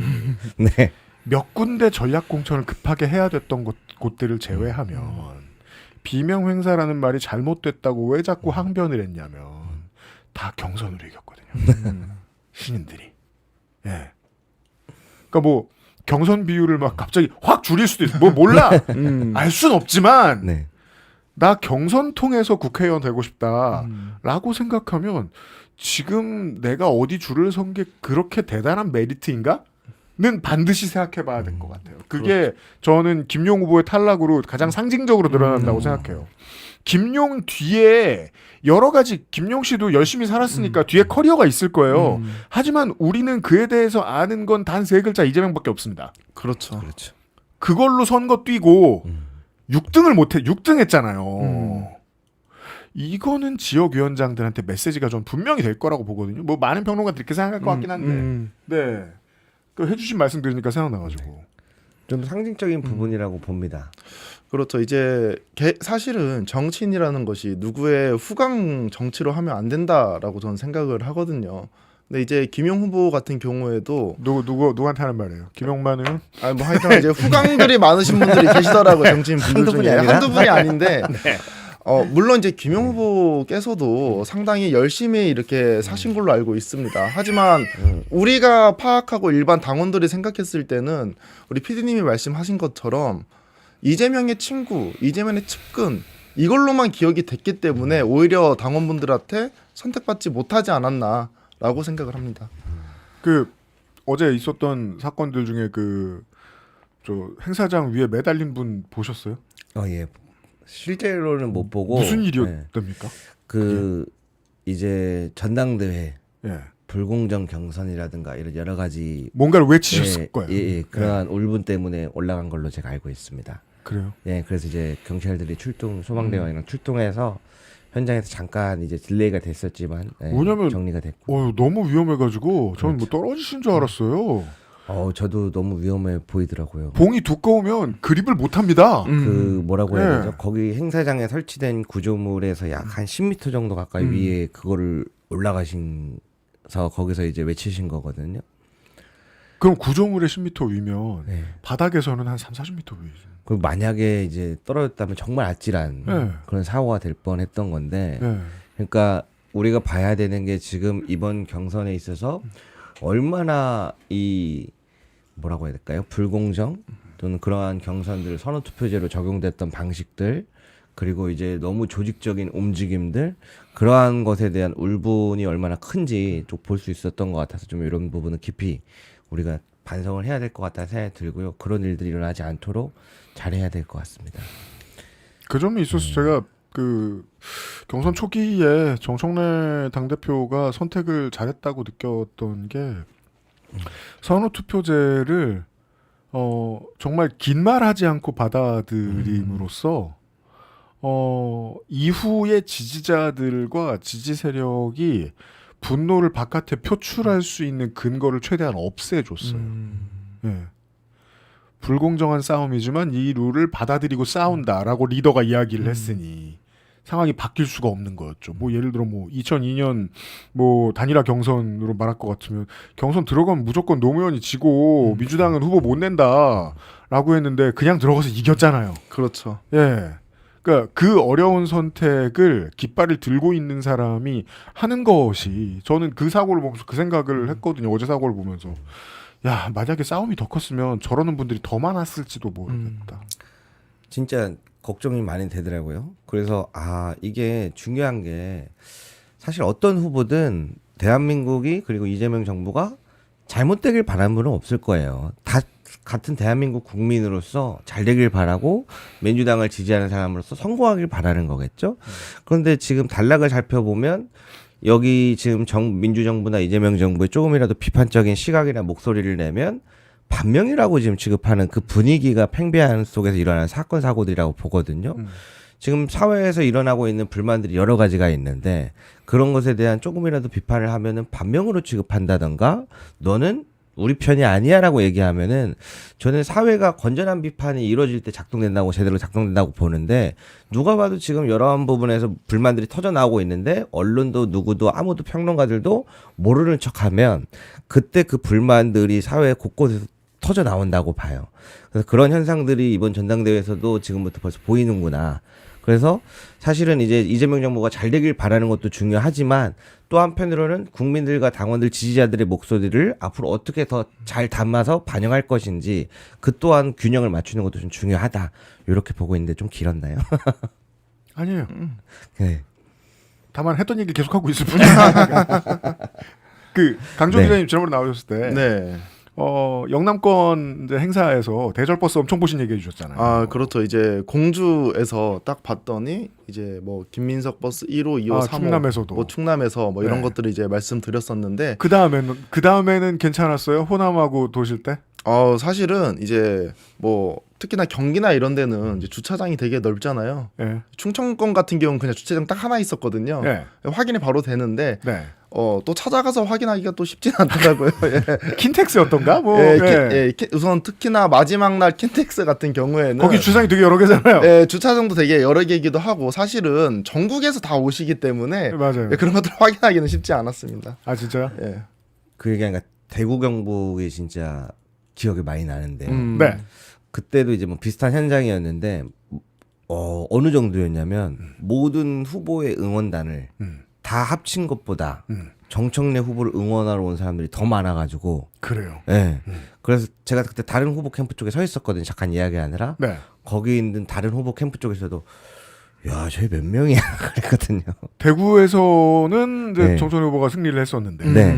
네. 몇 군데 전략 공천을 급하게 해야 됐던 곳들을 제외하면 비명 행사라는 말이 잘못됐다고 왜 자꾸 항변을 했냐면 다 경선으로 이겼거든요. 신인들이. 예. 그러니까 뭐 경선 비율을 막 갑자기 확 줄일 수도 있어. 뭐 몰라. 알 순 없지만 네. 나 경선 통해서 국회의원 되고 싶다라고 생각하면 지금 내가 어디 줄을 선 게 그렇게 대단한 메리트인가? 는 반드시 생각해봐야 될 것 같아요. 그게 저는 김용 후보의 탈락으로 가장 상징적으로 드러난다고 생각해요. 김용 뒤에 여러 가지 김용 씨도 열심히 살았으니까 뒤에 커리어가 있을 거예요. 하지만 우리는 그에 대해서 아는 건 단 3글자 이재명밖에 없습니다. 그렇죠. 그렇죠. 그걸로 선거 뛰고 6등을 못해 6등 했잖아요. 이거는 지역위원장들한테 메시지가 좀 분명히 될 거라고 보거든요. 뭐 많은 평론가들이 이렇게 생각할 것 같긴 한데. 네. 그 해주신 말씀 들으니까 생각나가지고. 좀 상징적인 부분이라고 봅니다. 그렇죠. 이제 사실은 정치인이라는 것이 누구의 후광 정치로 하면 안 된다라고 저는 생각을 하거든요. 근데 이제 김용 후보 같은 경우에도 누구한테 하는 말이에요? 김용만은? 뭐 하여튼 이제 후광들이 많으신 분들이 계시더라고요. 정치인 분들 중에 한두 분이 아닌데. 네. 물론 이제 김용 후보께서도 상당히 열심히 이렇게 사신 걸로 알고 있습니다. 하지만 우리가 파악하고 일반 당원들이 생각했을 때는 우리 PD님이 말씀하신 것처럼 이재명의 친구, 이재명의 측근 이걸로만 기억이 됐기 때문에 오히려 당원분들한테 선택받지 못하지 않았나라고 생각을 합니다. 그 어제 있었던 사건들 중에 저 행사장 위에 매달린 분 보셨어요? 예. 실제로는 못 보고 무슨 일이었답니까? 이제 전당대회 예. 불공정 경선이라든가 이런 여러 가지 뭔가를 외치셨을 거예요. 그러한 울분 때문에 올라간 걸로 제가 알고 있습니다. 그래요? 예, 그래서 이제 경찰들이 소방대원이랑 출동해서 현장에서 잠깐 이제 딜레이가 됐었지만 왜냐면 정리가 됐고. 너무 위험해가지고 저는 뭐 떨어지신 줄 알았어요. 저도 너무 위험해 보이더라고요. 봉이 두꺼우면 그립을 못합니다. 그 뭐라고 해야 네. 되죠? 거기 행사장에 설치된 구조물에서 약 한 10m 정도 가까이 위에 그거를 올라가셔서 거기서 이제 외치신 거거든요. 그럼 구조물의 10m 위면 네. 바닥에서는 한 3, 40m 위죠. 그리고 만약에 이제 떨어졌다면 정말 아찔한 네. 그런 사고가 될 뻔했던 건데, 네. 그러니까 우리가 봐야 되는 게 지금 이번 경선에 있어서 얼마나 이 뭐라고 해야 될까요? 불공정 또는 그러한 경선들 선호투표제로 적용됐던 방식들, 그리고 이제 너무 조직적인 움직임들, 그러한 것에 대한 울분이 얼마나 큰지 좀 볼 수 있었던 것 같아서 좀 이런 부분은 깊이 우리가 반성을 해야 될 것 같다는 생각이 들고요. 그런 일들이 일어나지 않도록 잘해야 될 것 같습니다. 그 점이 있어서 제가 그 경선 초기에 정청래 당대표가 선택을 잘했다고 느꼈던 게 선호투표제를 정말 긴 말하지 않고 받아들임으로써 이후에 지지자들과 지지 세력이 분노를 바깥에 표출할 수 있는 근거를 최대한 없애줬어요. 예. 불공정한 싸움이지만 이 룰을 받아들이고 싸운다라고 리더가 이야기를 했으니 상황이 바뀔 수가 없는 거였죠. 뭐 예를 들어 뭐 2002년 뭐 단일화 경선으로 말할 것 같으면 경선 들어가면 무조건 노무현이 지고 민주당은 후보 못 낸다라고 했는데 그냥 들어가서 이겼잖아요. 그렇죠. 예. 그러니까 그 어려운 선택을 깃발을 들고 있는 사람이 하는 것이 저는 그 사고를 보면서 그 생각을 했거든요. 어제 사고를 보면서. 야, 만약에 싸움이 더 컸으면 저러는 분들이 더 많았을지도 모르겠다. 진짜 걱정이 많이 되더라고요. 그래서 이게 중요한 게 사실 어떤 후보든 대한민국이 그리고 이재명 정부가 잘못되길 바라는 분은 없을 거예요. 다 같은 대한민국 국민으로서 잘 되길 바라고 민주당을 지지하는 사람으로서 성공하길 바라는 거겠죠. 그런데 지금 단락을 살펴보면 여기 지금 민주정부나 이재명 정부에 조금이라도 비판적인 시각이나 목소리를 내면 반명이라고 지금 취급하는 그 분위기가 팽배한 속에서 일어나는 사건 사고들이라고 보거든요. 지금 사회에서 일어나고 있는 불만들이 여러 가지가 있는데 그런 것에 대한 조금이라도 비판을 하면은 반명으로 취급한다던가 너는 우리 편이 아니야라고 얘기하면은 저는 사회가 건전한 비판이 이루어질 때 작동된다고 제대로 작동된다고 보는데 누가 봐도 지금 여러 부분에서 불만들이 터져 나오고 있는데 언론도 누구도 아무도 평론가들도 모르는 척하면 그때 그 불만들이 사회 곳곳에서 터져 나온다고 봐요. 그래서 그런 현상들이 이번 전당대회에서도 지금부터 벌써 보이는구나. 그래서 사실은 이제 이재명 정부가 잘 되길 바라는 것도 중요하지만 또 한편으로는 국민들과 당원들 지지자들의 목소리를 앞으로 어떻게 더 잘 담아서 반영할 것인지 그 또한 균형을 맞추는 것도 좀 중요하다. 이렇게 보고 있는데 좀 길었나요? 아니에요. 네. 다만 했던 얘기 계속하고 있을 뿐이에요. 그 강조 기자님 지난번에 나오셨을 때 네. 영남권 이제 행사에서 대절 버스 엄청 보신 얘기해 주셨잖아요. 아, 그렇죠. 이제 공주에서 딱 봤더니 이제 뭐 김민석 버스 1호, 2호, 3호, 충남에서도. 뭐 충남에서 뭐 이런 네. 것들을 이제 말씀드렸었는데 그 다음에는 괜찮았어요. 호남하고 도실 때. 사실은 이제 뭐 특히나 경기나 이런 데는 이제 주차장이 되게 넓잖아요. 네. 충청권 같은 경우는 그냥 주차장 딱 하나 있었거든요. 네. 확인이 바로 되는데 네. 또 찾아가서 확인하기가 또 쉽진 않더라고요. 예. 킨텍스였던가? 뭐 우선 특히나 마지막 날 킨텍스 같은 경우에는 거기 주차장이 되게 여러 개잖아요. 예, 주차장도 되게 여러 개이기도 하고 사실은 전국에서 다 오시기 때문에 맞아요. 그런 것들을 확인하기는 쉽지 않았습니다. 아 진짜요? 예. 그 얘기가 대구 경북이 진짜 기억이 많이 나는데요. 네. 그때도 이제 뭐 비슷한 현장이었는데 어느 정도였냐면 모든 후보의 응원단을 다 합친 것보다 정청래 후보를 응원하러 온 사람들이 더 많아가지고 그래요. 네. 그래서 제가 그때 다른 후보 캠프 쪽에 서 있었거든요. 잠깐 이야기하느라 네. 거기 있는 다른 후보 캠프 쪽에서도 야 저희 몇 명이야 그랬거든요. 대구에서는 이제 네. 정청래 후보가 승리를 했었는데. 네.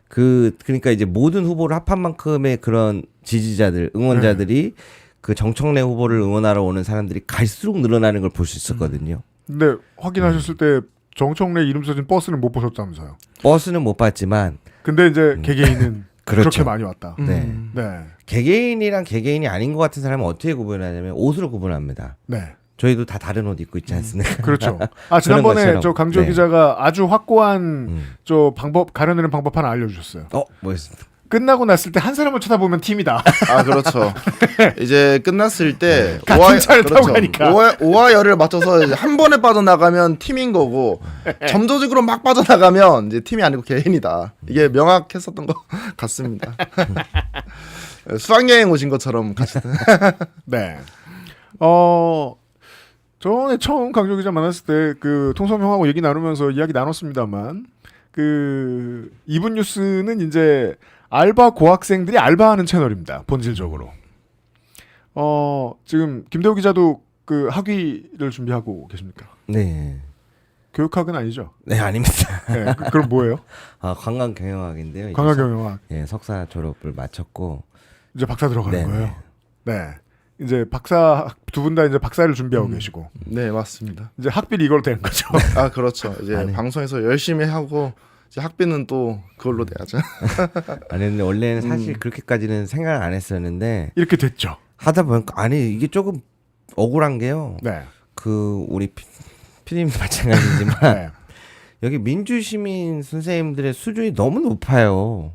그러니까 이제 모든 후보를 합한 만큼의 그런 지지자들, 응원자들이 그 정청래 후보를 응원하러 오는 사람들이 갈수록 늘어나는 걸 볼 수 있었거든요. 근데 확인하셨을 때 정청래 이름 써진 버스는 못 보셨다면서요? 버스는 못 봤지만 근데 이제 개개인은 그렇죠. 그렇게 많이 왔다. 네. 네. 개개인이랑 개개인이 아닌 것 같은 사람은 어떻게 구분하냐면 옷으로 구분합니다. 네. 저희도 다 다른 옷 입고 있지 않습니까? 그렇죠. 아 지난번에 것처럼. 저 강조 네. 기자가 아주 확고한 저 방법 가려내는 방법 하나 알려주셨어요. 뭐였습니까? 끝나고 났을 때 한 사람을 쳐다보면 팀이다. 아 그렇죠. 이제 끝났을 때 같은 차를 타고 가니까. 오와 열을 맞춰서 이제 한 번에 빠져나가면 팀인 거고 네. 점조직으로 막 빠져나가면 이제 팀이 아니고 개인이다. 이게 명확했었던 것 같습니다. 수학여행 오신 것처럼 같이. 네. 전에 처음 강조 기자 만났을 때 그 통섭 형하고 얘기 나누면서 이야기 나눴습니다만 그 이분 뉴스는 이제 알바 고학생들이 알바하는 채널입니다. 본질적으로. 지금 김대호 기자도 그 학위를 준비하고 계십니까? 네. 교육학은 아니죠? 네, 아닙니다. 네, 그럼 뭐예요? 관광 경영학인데요. 이제 관광경영학. 예, 석사 졸업을 마쳤고 이제 박사 들어가는 네네. 거예요. 네. 이제 박사 두 분 다 이제 박사를 준비하고 계시고 네 맞습니다. 이제 학비를 이걸로 되는 거죠. 아 그렇죠. 이제 아니. 방송에서 열심히 하고 이제 학비는 또 그걸로 내야죠. 아니 근데 원래는 사실 그렇게까지는 생각을 안 했었는데 이렇게 됐죠. 하다 보니까 아니 이게 조금 억울한 게요. 네. 그 우리 피디님도 마찬가지지만 네. 여기 민주시민 선생님들의 수준이 너무 높아요.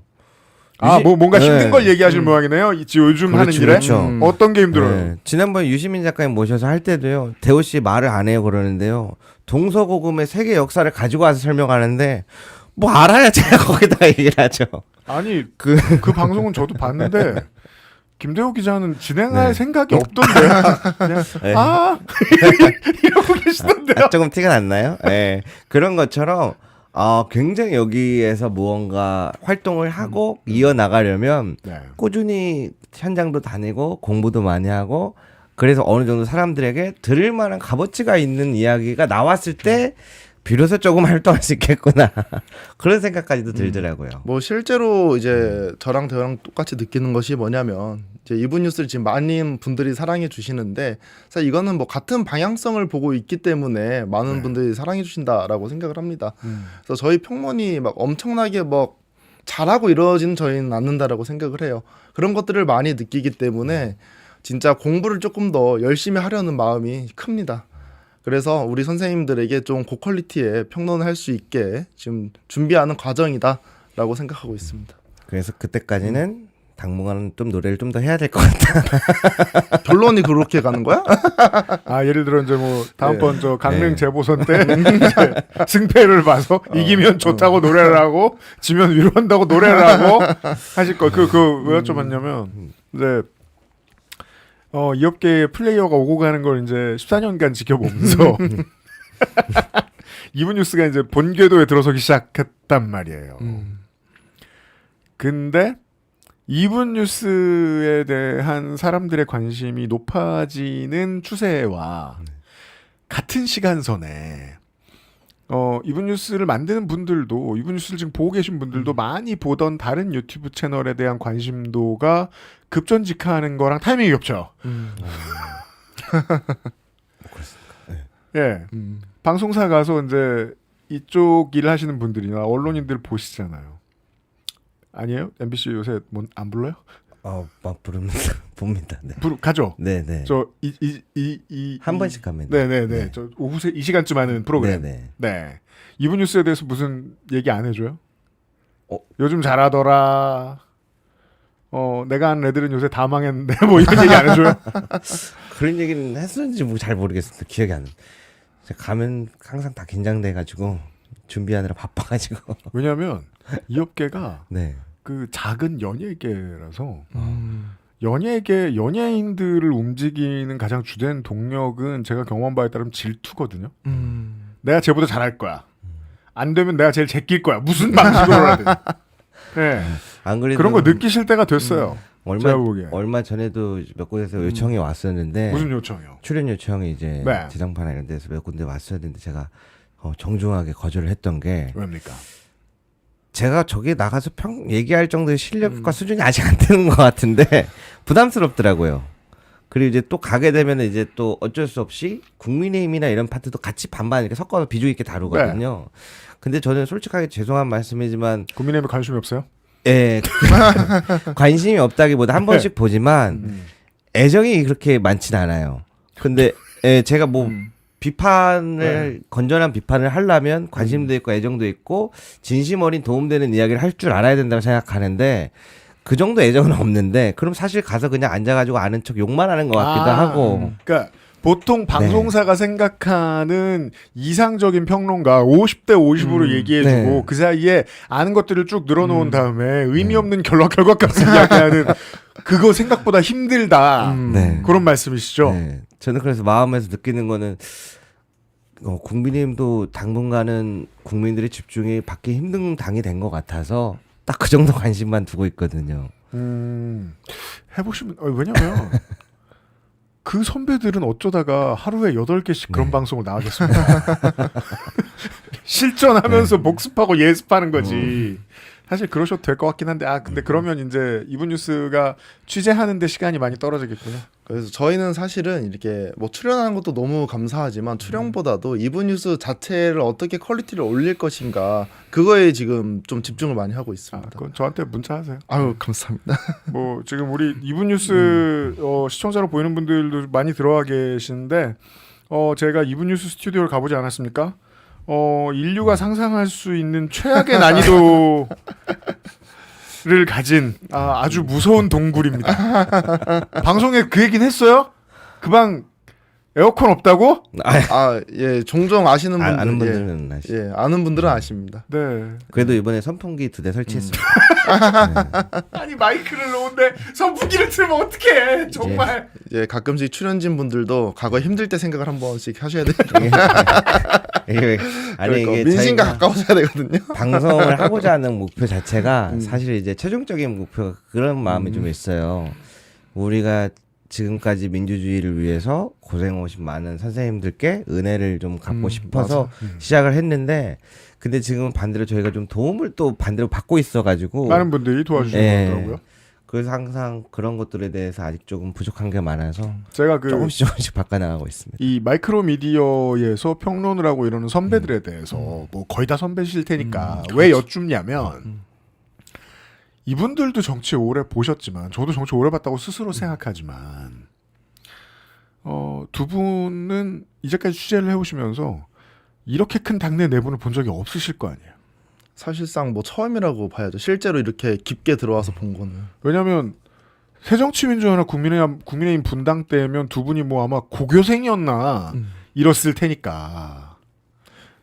뭔가 네. 힘든 걸 얘기하실 모양이네요. 요즘 하는 그렇죠, 일에 그렇죠. 어떤 게 힘들어요? 네. 지난번에 유시민 작가님 모셔서 할 때도요. 대호 씨 말을 안 해요 그러는데요. 동서고금의 세계 역사를 가지고 와서 설명하는데 뭐 알아야 제가 거기다가 얘기를 하죠. 아니 그 방송은 저도 봤는데 김대호 기자는 진행할 네. 생각이 없던데 그냥 네. 이러고 계시던데요. 조금 티가 났나요? 네. 그런 것처럼 굉장히 여기에서 무언가 활동을 하고 이어나가려면 네. 꾸준히 현장도 다니고 공부도 많이 하고 그래서 어느 정도 사람들에게 들을 만한 값어치가 있는 이야기가 나왔을 때 비로소 조금 활동할 수 있겠구나 그런 생각까지도 들더라고요. 뭐 실제로 이제 저랑 대호랑 똑같이 느끼는 것이 뭐냐면 이제 이분 뉴스를 지금 많은 분들이 사랑해 주시는데 사실 이거는 뭐 같은 방향성을 보고 있기 때문에 많은 네. 분들이 사랑해 주신다라고 생각을 합니다. 그래서 저희 평론이 막 엄청나게 뭐 잘하고 이루어지는 저희는 않는다라고 생각을 해요. 그런 것들을 많이 느끼기 때문에 진짜 공부를 조금 더 열심히 하려는 마음이 큽니다. 그래서 우리 선생님들에게 좀 고퀄리티의 평론을 할 수 있게 지금 준비하는 과정이다라고 생각하고 있습니다. 그래서 그때까지는 당분간은 좀 노래를 좀 더 해야 될 것 같다. 결론이 그렇게 가는 거야? 예를 들어 이제 뭐 다음번 저 강릉 네. 재보선 때 이제 승패를 봐서 이기면 좋다고 노래를 하고 지면 위로한다고 노래를 하고 하실 거. 왜 여쭤봤냐면 이제 이 업계의 플레이어가 오고 가는 걸 이제 14년간 지켜보면서 이분 뉴스가 이제 본궤도에 들어서기 시작했단 말이에요. 근데 이분 뉴스에 대한 사람들의 관심이 높아지는 추세와 같은 시간선에 이분 뉴스를 만드는 분들도 이분 뉴스를 지금 보고 계신 분들도 많이 보던 다른 유튜브 채널에 대한 관심도가 급전직하는 거랑 타이밍이 겹쳐. 예. 방송사 가서 이제 이쪽 일 하시는 분들이나 언론인들 보시잖아요. 아니에요? MBC 요새 안 불러요? 막 부릅니다. 봅니다. 네. 가죠. 네네. 한 번씩 합니다. 네네네. 네. 저 오후 이 시간쯤 하는 프로그램. 네네. 네. 이분 뉴스에 대해서 무슨 얘기 안 해줘요? 요즘 잘하더라. 내가 아는 애들은 요새 다 망했는데 뭐 이런 얘기 안 해줘요? 그런 얘기는 했었는지 잘 모르겠습니다. 기억이 안 나. 제가 가면 항상 다 긴장돼가지고 준비하느라 바빠가지고. 왜냐하면 이 업계가 네. 그 작은 연예계라서 연예인들을 움직이는 가장 주된 동력은 제가 경험한 바에 따르면 질투거든요. 내가 쟤보다 잘할 거야. 안 되면 내가 제일 제낄 거야. 무슨 방식으로 하든. 네. 안 그래도 그런 거 느끼실 때가 됐어요. 제가 보기에. 얼마 전에도 몇 곳에서 요청이 왔었는데 무슨 요청이요? 출연 요청이 이제 네. 지상파나 이런 데서 몇 군데 왔었는데 제가 정중하게 거절을 했던 게 왜입니까? 제가 저기 나가서 얘기할 정도의 실력과 수준이 아직 안 되는 것 같은데 부담스럽더라고요. 그리고 이제 또 가게 되면 이제 또 어쩔 수 없이 국민의힘이나 이런 파트도 같이 반반 이렇게 섞어서 비중 있게 다루거든요. 근데 저는 솔직하게 죄송한 말씀이지만 국민의힘에 관심이 없어요? 예, 관심이 없다기보다 한 번씩 보지만 애정이 그렇게 많진 않아요. 근데 제가 뭐 비판을 건전한 비판을 하려면 관심도 있고 애정도 있고 진심 어린 도움되는 이야기를 할 줄 알아야 된다고 생각하는데 그 정도 애정은 없는데 그럼 사실 가서 그냥 앉아가지고 아는 척 욕만 하는 것 같기도 하고. 그러니까 보통 방송사가 생각하는 이상적인 평론가 50대 50으로 얘기해주고 네. 그 사이에 아는 것들을 쭉 늘어놓은 다음에 의미 없는 결과 같은 이야기하는 그거 생각보다 힘들다. 네. 그런 말씀이시죠? 네. 저는 그래서 마음에서 느끼는 거는 국민의힘도 당분간은 국민들의 집중이 받기 힘든 당이 된 것 같아서 딱 그 정도 관심만 두고 있거든요. 해보시면 왜냐면 그 선배들은 어쩌다가 하루에 8개씩 그런 방송을 나가겠습니다. 실전하면서 복습하고 예습하는 거지. 사실 그러셔도 될 것 같긴 한데 근데 그러면 이제 이분 뉴스가 취재하는데 시간이 많이 떨어지겠군요. 그래서 저희는 사실은 이렇게 뭐 출연하는 것도 너무 감사하지만 출연보다도 이분 뉴스 자체를 어떻게 퀄리티를 올릴 것인가 그거에 지금 좀 집중을 많이 하고 있습니다. 그건 저한테 문자하세요. 아유 감사합니다. 뭐 지금 우리 이분 뉴스 시청자로 보이는 분들도 많이 들어와 계시는데 제가 이분 뉴스 스튜디오를 가보지 않았습니까? 인류가 상상할 수 있는 최악의 난이도를 가진 아주 무서운 동굴입니다. 방송에 그 얘기는 했어요? 그 방 에어컨 없다고? 예, 종종 아시는 분들, 아는 분들은 아시죠. 예, 아는 분들은 아십니다. 네. 그래도 이번에 선풍기 2대 설치했습니다. 아니 마이크를 놓은데 선풍기를 틀면 어떡해? 정말. 예, 가끔씩 출연진 분들도 과거 힘들 때 생각을 한 번씩 하셔야 돼요. 아니 이게 민심과 저희가 가까워져야 되거든요. 방송을 하고자 하는 목표 자체가 사실 이제 최종적인 목표가 그런 마음이 좀 있어요. 우리가 지금까지 민주주의를 위해서 고생하신 많은 선생님들께 은혜를 좀 갚고 싶어서 시작을 했는데 근데 지금 반대로 저희가 좀 도움을 또 반대로 받고 있어가지고 많은 분들이 도와주시는 것 같더라고요. 그래서 항상 그런 것들에 대해서 아직 조금 부족한 게 많아서 제가 조금씩 바꿔나가고 있습니다. 이 마이크로 미디어에서 평론을 하고 이러는 선배들에 대해서 뭐 거의 다 선배실 테니까 왜 여쭙냐면 이분들도 정치 오래 보셨지만 저도 정치 오래 봤다고 스스로 생각하지만 두 분은 이제까지 취재를 해오시면서 이렇게 큰 당내 내분을 본 적이 없으실 거 아니에요. 사실상 뭐 처음이라고 봐야죠. 실제로 이렇게 깊게 들어와서 본 거는. 왜냐하면 새정치민주연합 국민의힘 분당 때면 두 분이 뭐 아마 고교생이었나 이랬을 테니까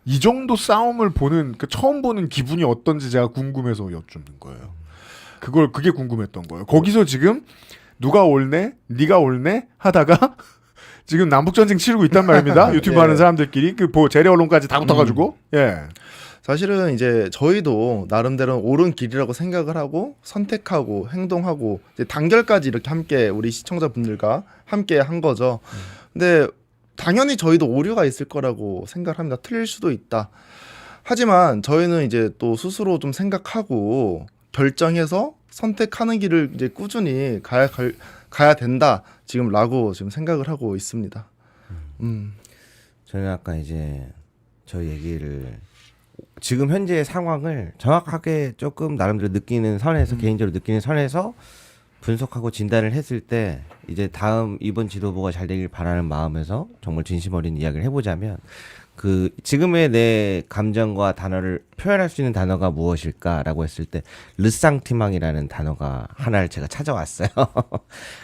이 정도 싸움을 보는 처음 보는 기분이 어떤지 제가 궁금해서 여쭙는 거예요. 그게 궁금했던 거예요. 거기서 지금 누가 옳네, 네가 옳네 하다가 지금 남북 전쟁 치르고 있단 말입니다. 유튜브 하는 사람들끼리 재래 언론까지 다 붙어가지고 예. 사실은 이제 저희도 나름대로 옳은 길이라고 생각을 하고 선택하고 행동하고 이제 단결까지 이렇게 함께 우리 시청자분들과 함께 한 거죠. 근데 당연히 저희도 오류가 있을 거라고 생각을 합니다. 틀릴 수도 있다. 하지만 저희는 이제 또 스스로 좀 생각하고 결정해서 선택하는 길을 이제 꾸준히 가야 된다 지금라고 지금 생각을 하고 있습니다. 저는 아까 이제 저 얘기를 지금 현재의 상황을 정확하게 조금 나름대로 느끼는 선에서 개인적으로 느끼는 선에서 분석하고 진단을 했을 때 이제 다음 이번 지도부가 잘 되길 바라는 마음에서 정말 진심 어린 이야기를 해보자면 그 지금의 내 감정과 단어를 표현할 수 있는 단어가 무엇일까라고 했을 때 르상티망이라는 단어가 하나를 제가 찾아왔어요.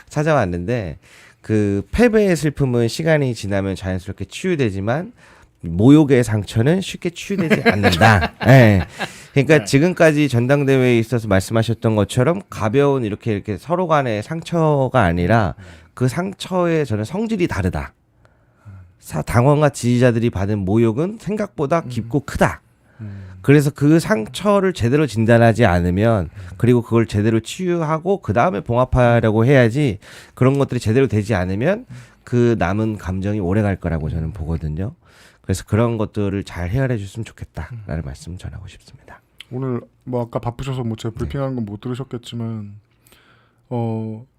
찾아왔는데 그 패배의 슬픔은 시간이 지나면 자연스럽게 치유되지만 모욕의 상처는 쉽게 치유되지 않는다. 네. 그러니까 지금까지 전당대회에 있어서 말씀하셨던 것처럼 가벼운 이렇게 서로 간의 상처가 아니라 그 상처의 저는 성질이 다르다. 당원과 지지자들이 받은 모욕은 생각보다 깊고 크다. 그래서 그 상처를 제대로 진단하지 않으면 그리고 그걸 제대로 치유하고 그 다음에 봉합하려고 해야지 그런 것들이 제대로 되지 않으면 그 남은 감정이 오래 갈 거라고 저는 보거든요. 그래서 그런 것들을 잘 헤아려 줬으면 좋겠다라는 말씀 전하고 싶습니다. 오늘 뭐 아까 바쁘셔서 뭐 제가 브리핑한 건 못 들으셨겠지만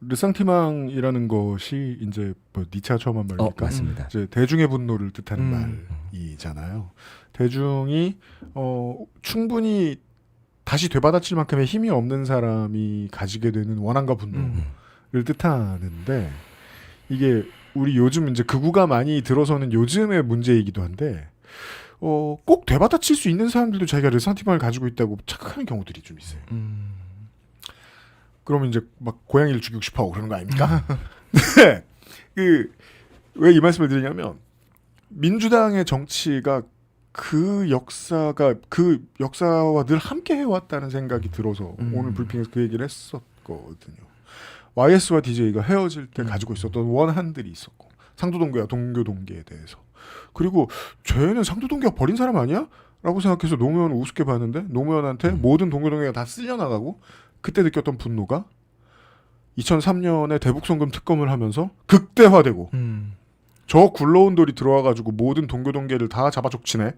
르상티망이라는 것이 이제 뭐 니체가 처음 한 말이니까 맞습니다. 이제 대중의 분노를 뜻하는 말이잖아요. 대중이 충분히 다시 되받아칠 만큼의 힘이 없는 사람이 가지게 되는 원한과 분노를 뜻하는데 이게 우리 요즘 이제 극우가 많이 들어서는 요즘의 문제이기도 한데 꼭 되받아칠 수 있는 사람들도 자기가 르상티망을 가지고 있다고 착각하는 경우들이 좀 있어요. 그러면 이제 막 고양이를 죽이고 싶어하고 그러는 거 아닙니까? 네. 왜 이 말씀을 드리냐면 민주당의 정치가 그 역사와 늘 함께 해왔다는 생각이 들어서 오늘 브리핑에서 그 얘기를 했었거든요. YS와 DJ가 헤어질 때 가지고 있었던 원한들이 있었고 상도동계와 동교동계에 대해서 그리고 쟤는 상도동계가 버린 사람 아니야? 라고 생각해서 노무현을 우습게 봤는데 노무현한테 모든 동교동계가 다 쓸려나가고 그때 느꼈던 분노가 2003년에 대북송금 특검을 하면서 극대화되고 저 굴러온 돌이 들어와가지고 모든 동교동계를 다 잡아족치네.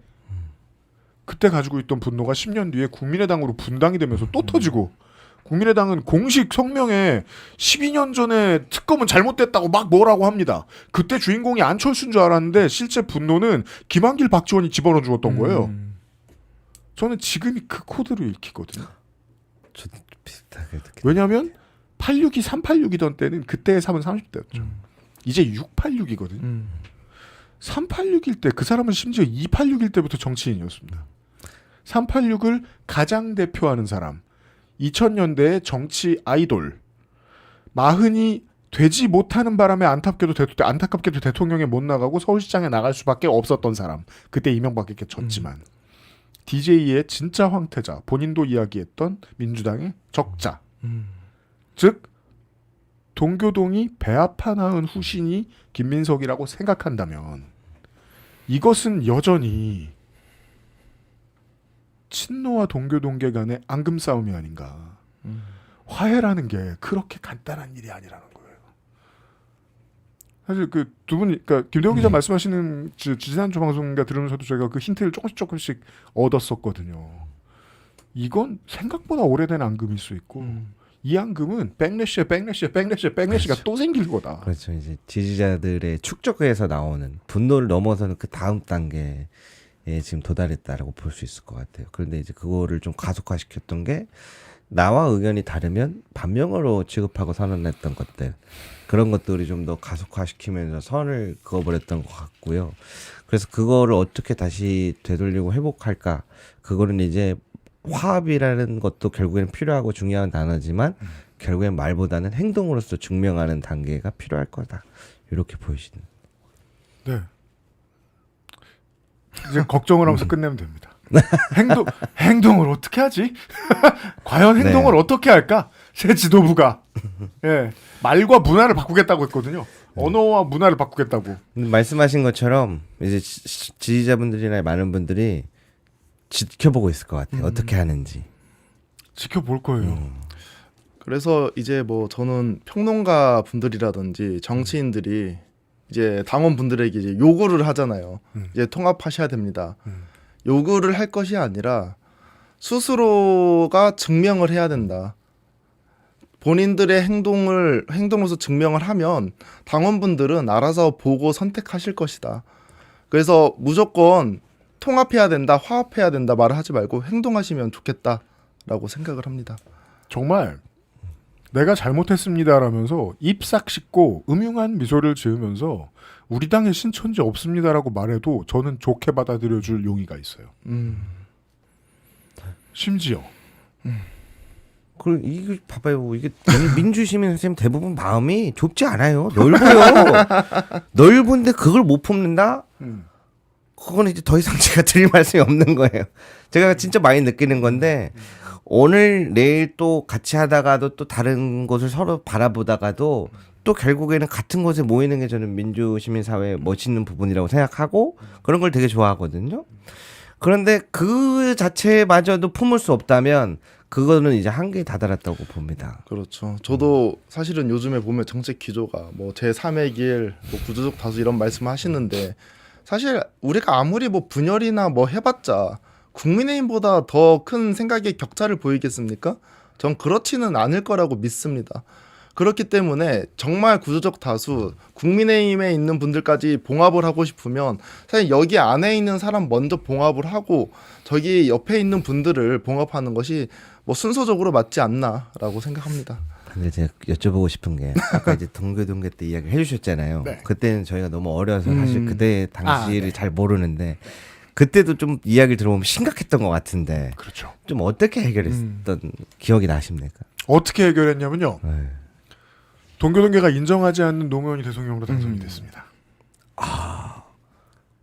그때 가지고 있던 분노가 10년 뒤에 국민의당으로 분당이 되면서 또 터지고 국민의당은 공식 성명에 12년 전에 특검은 잘못됐다고 막 뭐라고 합니다. 그때 주인공이 안철수인 줄 알았는데 실제 분노는 김한길 박지원이 집어넣어 주었던 거예요. 저는 지금이 그 코드를 읽히거든요. 저도 비슷하게 느끼. 왜냐하면 862, 386이던 때는 그때의 삶은 30대였죠. 이제 686이거든요. 386일 때 그 사람은 심지어 286일 때부터 정치인이었습니다. 386을 가장 대표하는 사람. 2000년대의 정치 아이돌. 마흔이 되지 못하는 바람에 안타깝게도 대통령에 못 나가고 서울시장에 나갈 수밖에 없었던 사람. 그때 이명박에게 졌지만. DJ의 진짜 황태자. 본인도 이야기했던 민주당의 적자. 즉 동교동이 배 아파 낳은 후신이 김민석이라고 생각한다면 이것은 여전히 친노와 동교동계 간의 앙금 싸움이 아닌가. 화해라는 게 그렇게 간단한 일이 아니라는 거예요. 사실 그 두 분이, 그러니까 김대호 기자 말씀하시는 지난주 방송가 들으면서도 저희가 그 힌트를 조금씩 얻었었거든요. 이건 생각보다 오래된 앙금일 수 있고 이 앙금은 백래시가 그렇죠. 또 생길 거다. 그렇죠. 이제 지지자들의 축적에서 나오는 분노를 넘어서는 그 다음 단계에 지금 도달했다라고 볼 수 있을 것 같아요. 그런데 이제 그거를 좀 가속화시켰던 게 나와 의견이 다르면 반명으로 취급하고 선언했던 것들 그런 것들이 좀 더 가속화시키면서 선을 그어버렸던 것 같고요. 그래서 그거를 어떻게 다시 되돌리고 회복할까? 그거는 이제 화합이라는 것도 결국에는 필요하고 중요한 단어지만 결국엔 말보다는 행동으로서 증명하는 단계가 필요할 거다. 이렇게 보이시는. 네. 이제 걱정을 하면서 끝내면 됩니다. 행동을 어떻게 하지? 과연 행동을 어떻게 할까? 새 지도부가 예, 말과 문화를 바꾸겠다고 했거든요. 언어와 문화를 바꾸겠다고. 말씀하신 것처럼 이제 지지자분들이나 많은 분들이 지켜보고 있을 것 같아요. 어떻게 하는지. 지켜볼 거예요. 그래서 이제 뭐 저는 평론가 분들이라든지 정치인들이 이제 당원 분들에게 이제 요구를 하잖아요. 이제 통합하셔야 됩니다. 요구를 할 것이 아니라 스스로가 증명을 해야 된다. 본인들의 행동으로서 증명을 하면 당원분들은 알아서 보고 선택하실 것이다. 그래서 무조건 통합해야 된다, 화합해야 된다 말을 하지 말고 행동하시면 좋겠다라고 생각을 합니다. 정말 내가 잘못했습니다라면서 입 싹 씻고 음흉한 미소를 지으면서 우리 당에 신천지 없습니다라고 말해도 저는 좋게 받아들여줄 용의가 있어요. 심지어 그리고 이거 봐봐요. 이게 민주시민 선생님 대부분 마음이 좁지 않아요. 넓어요. 넓은데 그걸 못 품는다? 그거는 이제 더 이상 제가 드릴 말씀이 없는 거예요. 제가 진짜 많이 느끼는 건데 오늘 내일 또 같이 하다가도 또 다른 곳을 서로 바라보다가도 또 결국에는 같은 곳에 모이는 게 저는 민주시민사회의 멋있는 부분이라고 생각하고 그런 걸 되게 좋아하거든요. 그런데 그 자체마저도 품을 수 없다면 그거는 이제 한계에 다다랐다고 봅니다. 그렇죠. 저도 사실은 요즘에 보면 정책 기조가 뭐 제3의 길, 뭐 구조적 다수 이런 말씀 하시는데 사실 우리가 아무리 뭐 분열이나 뭐 해봤자 국민의힘보다 더 큰 생각의 격차를 보이겠습니까? 전 그렇지는 않을 거라고 믿습니다. 그렇기 때문에 정말 구조적 다수 국민의힘에 있는 분들까지 봉합을 하고 싶으면 사실 여기 안에 있는 사람 먼저 봉합을 하고 저기 옆에 있는 분들을 봉합하는 것이 뭐 순서적으로 맞지 않나라고 생각합니다. 근데 제가 여쭤보고 싶은 게 아까 이제 동교동계 때 이야기를 해주셨잖아요. 네. 그때는 저희가 너무 어려서 사실 그때 당시를 잘 모르는데 그때도 좀 이야기를 들어보면 심각했던 것 같은데 그렇죠. 좀 어떻게 해결했던 기억이 나십니까? 어떻게 해결했냐면요. 네. 동교동계가 인정하지 않는 노무현이 대통령으로 당선이 됐습니다.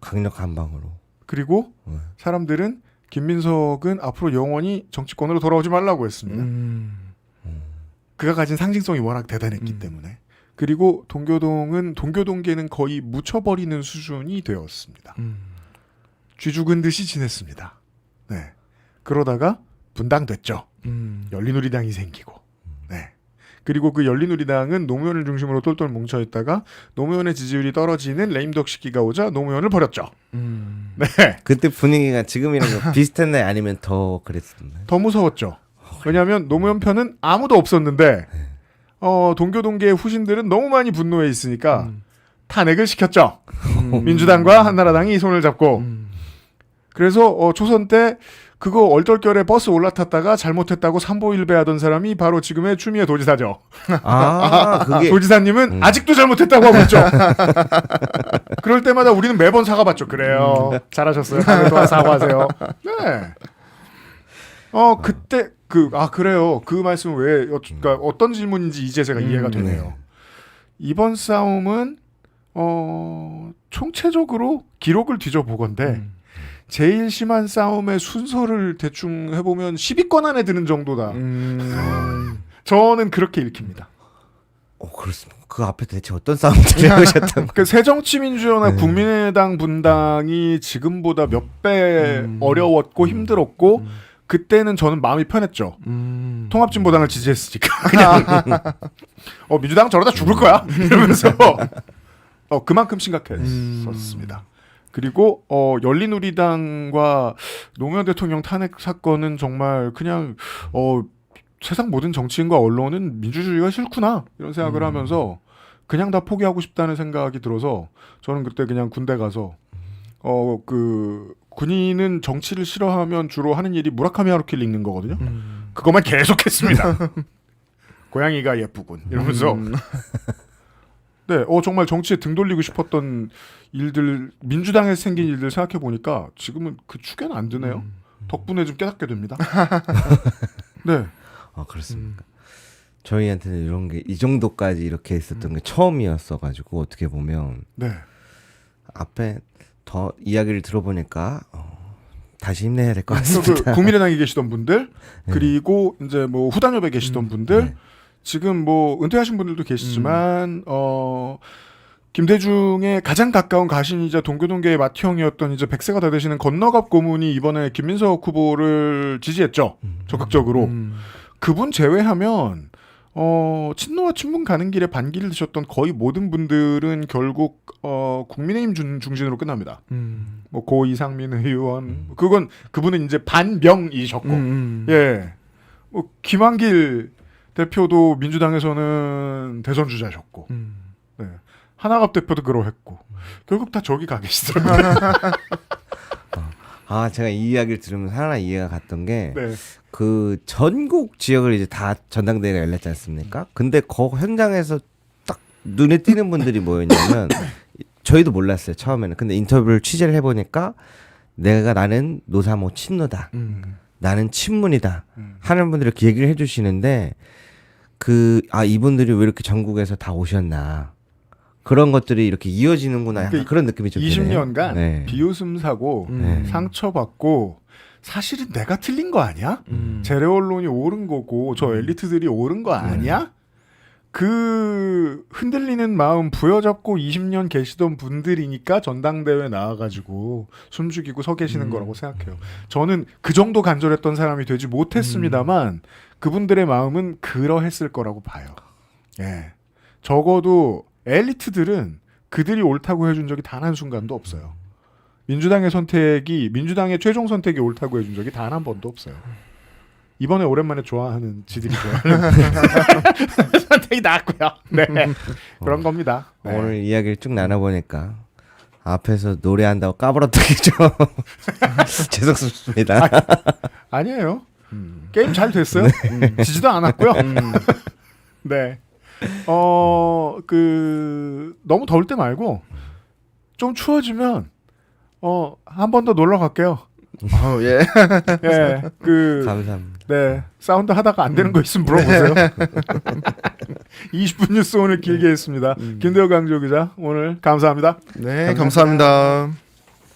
강력 한방으로. 그리고 사람들은 김민석은 앞으로 영원히 정치권으로 돌아오지 말라고 했습니다. 그가 가진 상징성이 워낙 대단했기 때문에. 그리고 동교동계는 거의 묻혀버리는 수준이 되었습니다. 쥐죽은 듯이 지냈습니다. 네. 그러다가 분당됐죠. 열린우리당이 생기고. 네. 그리고 그 열린우리당은 노무현을 중심으로 똘똘 뭉쳐있다가 노무현의 지지율이 떨어지는 레임덕 시기가 오자 노무현을 버렸죠. 네. 그때 분위기가 지금이랑 비슷했나요? 아니면 더 그랬었나요? 더 무서웠죠. 왜냐하면 노무현 편은 아무도 없었는데 동교동계의 후신들은 너무 많이 분노해 있으니까 탄핵을 시켰죠. 민주당과 한나라당이 손을 잡고 그래서 초선 때 그거 얼떨결에 버스 올라탔다가 잘못했다고 삼보일배하던 사람이 바로 지금의 추미애 도지사죠. 그게 도지사님은 아직도 잘못했다고 하고 있죠. 그럴 때마다 우리는 매번 사과받죠. 그래요. 잘하셨어요. 다음에 또 사과하세요. 네. 그때 그래요. 그 말씀 왜 그러니까 어떤 질문인지 이제 제가 이해가 되네요. 이번 싸움은 총체적으로 기록을 뒤져보건대 제일 심한 싸움의 순서를 대충 해보면 10위권 안에 드는 정도다. 저는 그렇게 읽힙니다. 그렇습니다. 그 앞에 대체 어떤 싸움들을 하셨던 그 새정치민주연합 국민의당 분당이 지금보다 몇 배 어려웠고 힘들었고 그때는 저는 마음이 편했죠. 통합진보당을 지지했으니까 그냥 민주당 저러다 죽을 거야 이러면서 그만큼 심각했었습니다. 그리고 열린우리당과 노무현 대통령 탄핵 사건은 정말 그냥 세상 모든 정치인과 언론은 민주주의가 싫구나 이런 생각을 하면서 그냥 다 포기하고 싶다는 생각이 들어서 저는 그때 그냥 군대 가서 군인은 정치를 싫어하면 주로 하는 일이 무라카미 하루키를 읽는 거거든요. 그것만 계속했습니다. 고양이가 예쁘군 이러면서 네, 정말 정치에 등 돌리고 싶었던 일들, 민주당에서 생긴 일들 생각해 보니까 지금은 그 축에는 안 드네요. 덕분에 좀 깨닫게 됩니다. 네. 그렇습니까? 저희한테는 이런 게 이 정도까지 이렇게 있었던 게 처음이었어가지고 어떻게 보면 네. 앞에 더 이야기를 들어보니까 다시 힘내야 될 것 같습니다. 국민의당에 계시던 분들 그리고 이제 뭐 후단협에 계시던 분들 지금 뭐 은퇴하신 분들도 계시지만 김대중의 가장 가까운 가신이자 동교동계의 맏형이었던 이제 100세가 다 되시는 건너갑 고문이 이번에 김민석 후보를 지지했죠. 적극적으로. 그분 제외하면 친노와 친문 가는 길에 반기를 드셨던 거의 모든 분들은 결국 국민의힘 중진으로 끝납니다. 뭐 고 이상민 의원 그분은 이제 반명이셨고 예. 뭐 김한길 대표도 민주당에서는 대선 주자셨고 네. 하나갑 대표도 그러했고 결국 다 저기 가 계시더라고요. 제가 이 이야기를 들으면서 하나 이해가 갔던 게 네. 그 전국 지역을 이제 다 전당대회가 열렸지 않습니까? 근데 그 현장에서 딱 눈에 띄는 분들이 뭐였냐면 저희도 몰랐어요 처음에는. 근데 인터뷰를 취재를 해보니까 나는 노사모 친노다, 나는 친문이다 하는 분들이 이렇게 얘기를 해주시는데 이분들이 왜 이렇게 전국에서 다 오셨나 그런 것들이 이렇게 이어지는구나 약간 그런 느낌이 좀 드네요. 20년간 네. 비웃음 사고 상처받고 사실은 내가 틀린 거 아니야? 재래 언론이 옳은 거고 저 엘리트들이 옳은 거 아니야? 그 흔들리는 마음 부여잡고 20년 계시던 분들이니까 전당대회 나와가지고 숨죽이고 서 계시는 거라고 생각해요. 저는 그 정도 간절했던 사람이 되지 못했습니다만 그분들의 마음은 그러했을 거라고 봐요. 예. 적어도 엘리트들은 그들이 옳다고 해준 적이 단 한순간도 없어요. 민주당의 최종 선택이 옳다고 해준 적이 단 한 번도 없어요. 이번에 오랜만에 좋아하는 지들이 좋아하는 선택이 나왔고요. 네. 그런 겁니다. 네. 오늘 이야기를 쭉 나눠보니까 앞에서 노래한다고 까불었다기 좀 죄송스럽습니다. 아니에요. 게임 잘 됐어요. 지지도 않았고요. 네. 너무 더울 때 말고 좀 추워지면 한 번 더 놀러 갈게요. 예. 예, 감사합니다. 네, 사운드 하다가 안 되는 거 있으면 물어보세요. 20분 뉴스 오늘 길게 했습니다. 김대호 강조 기자 오늘 감사합니다. 네, 감사합니다.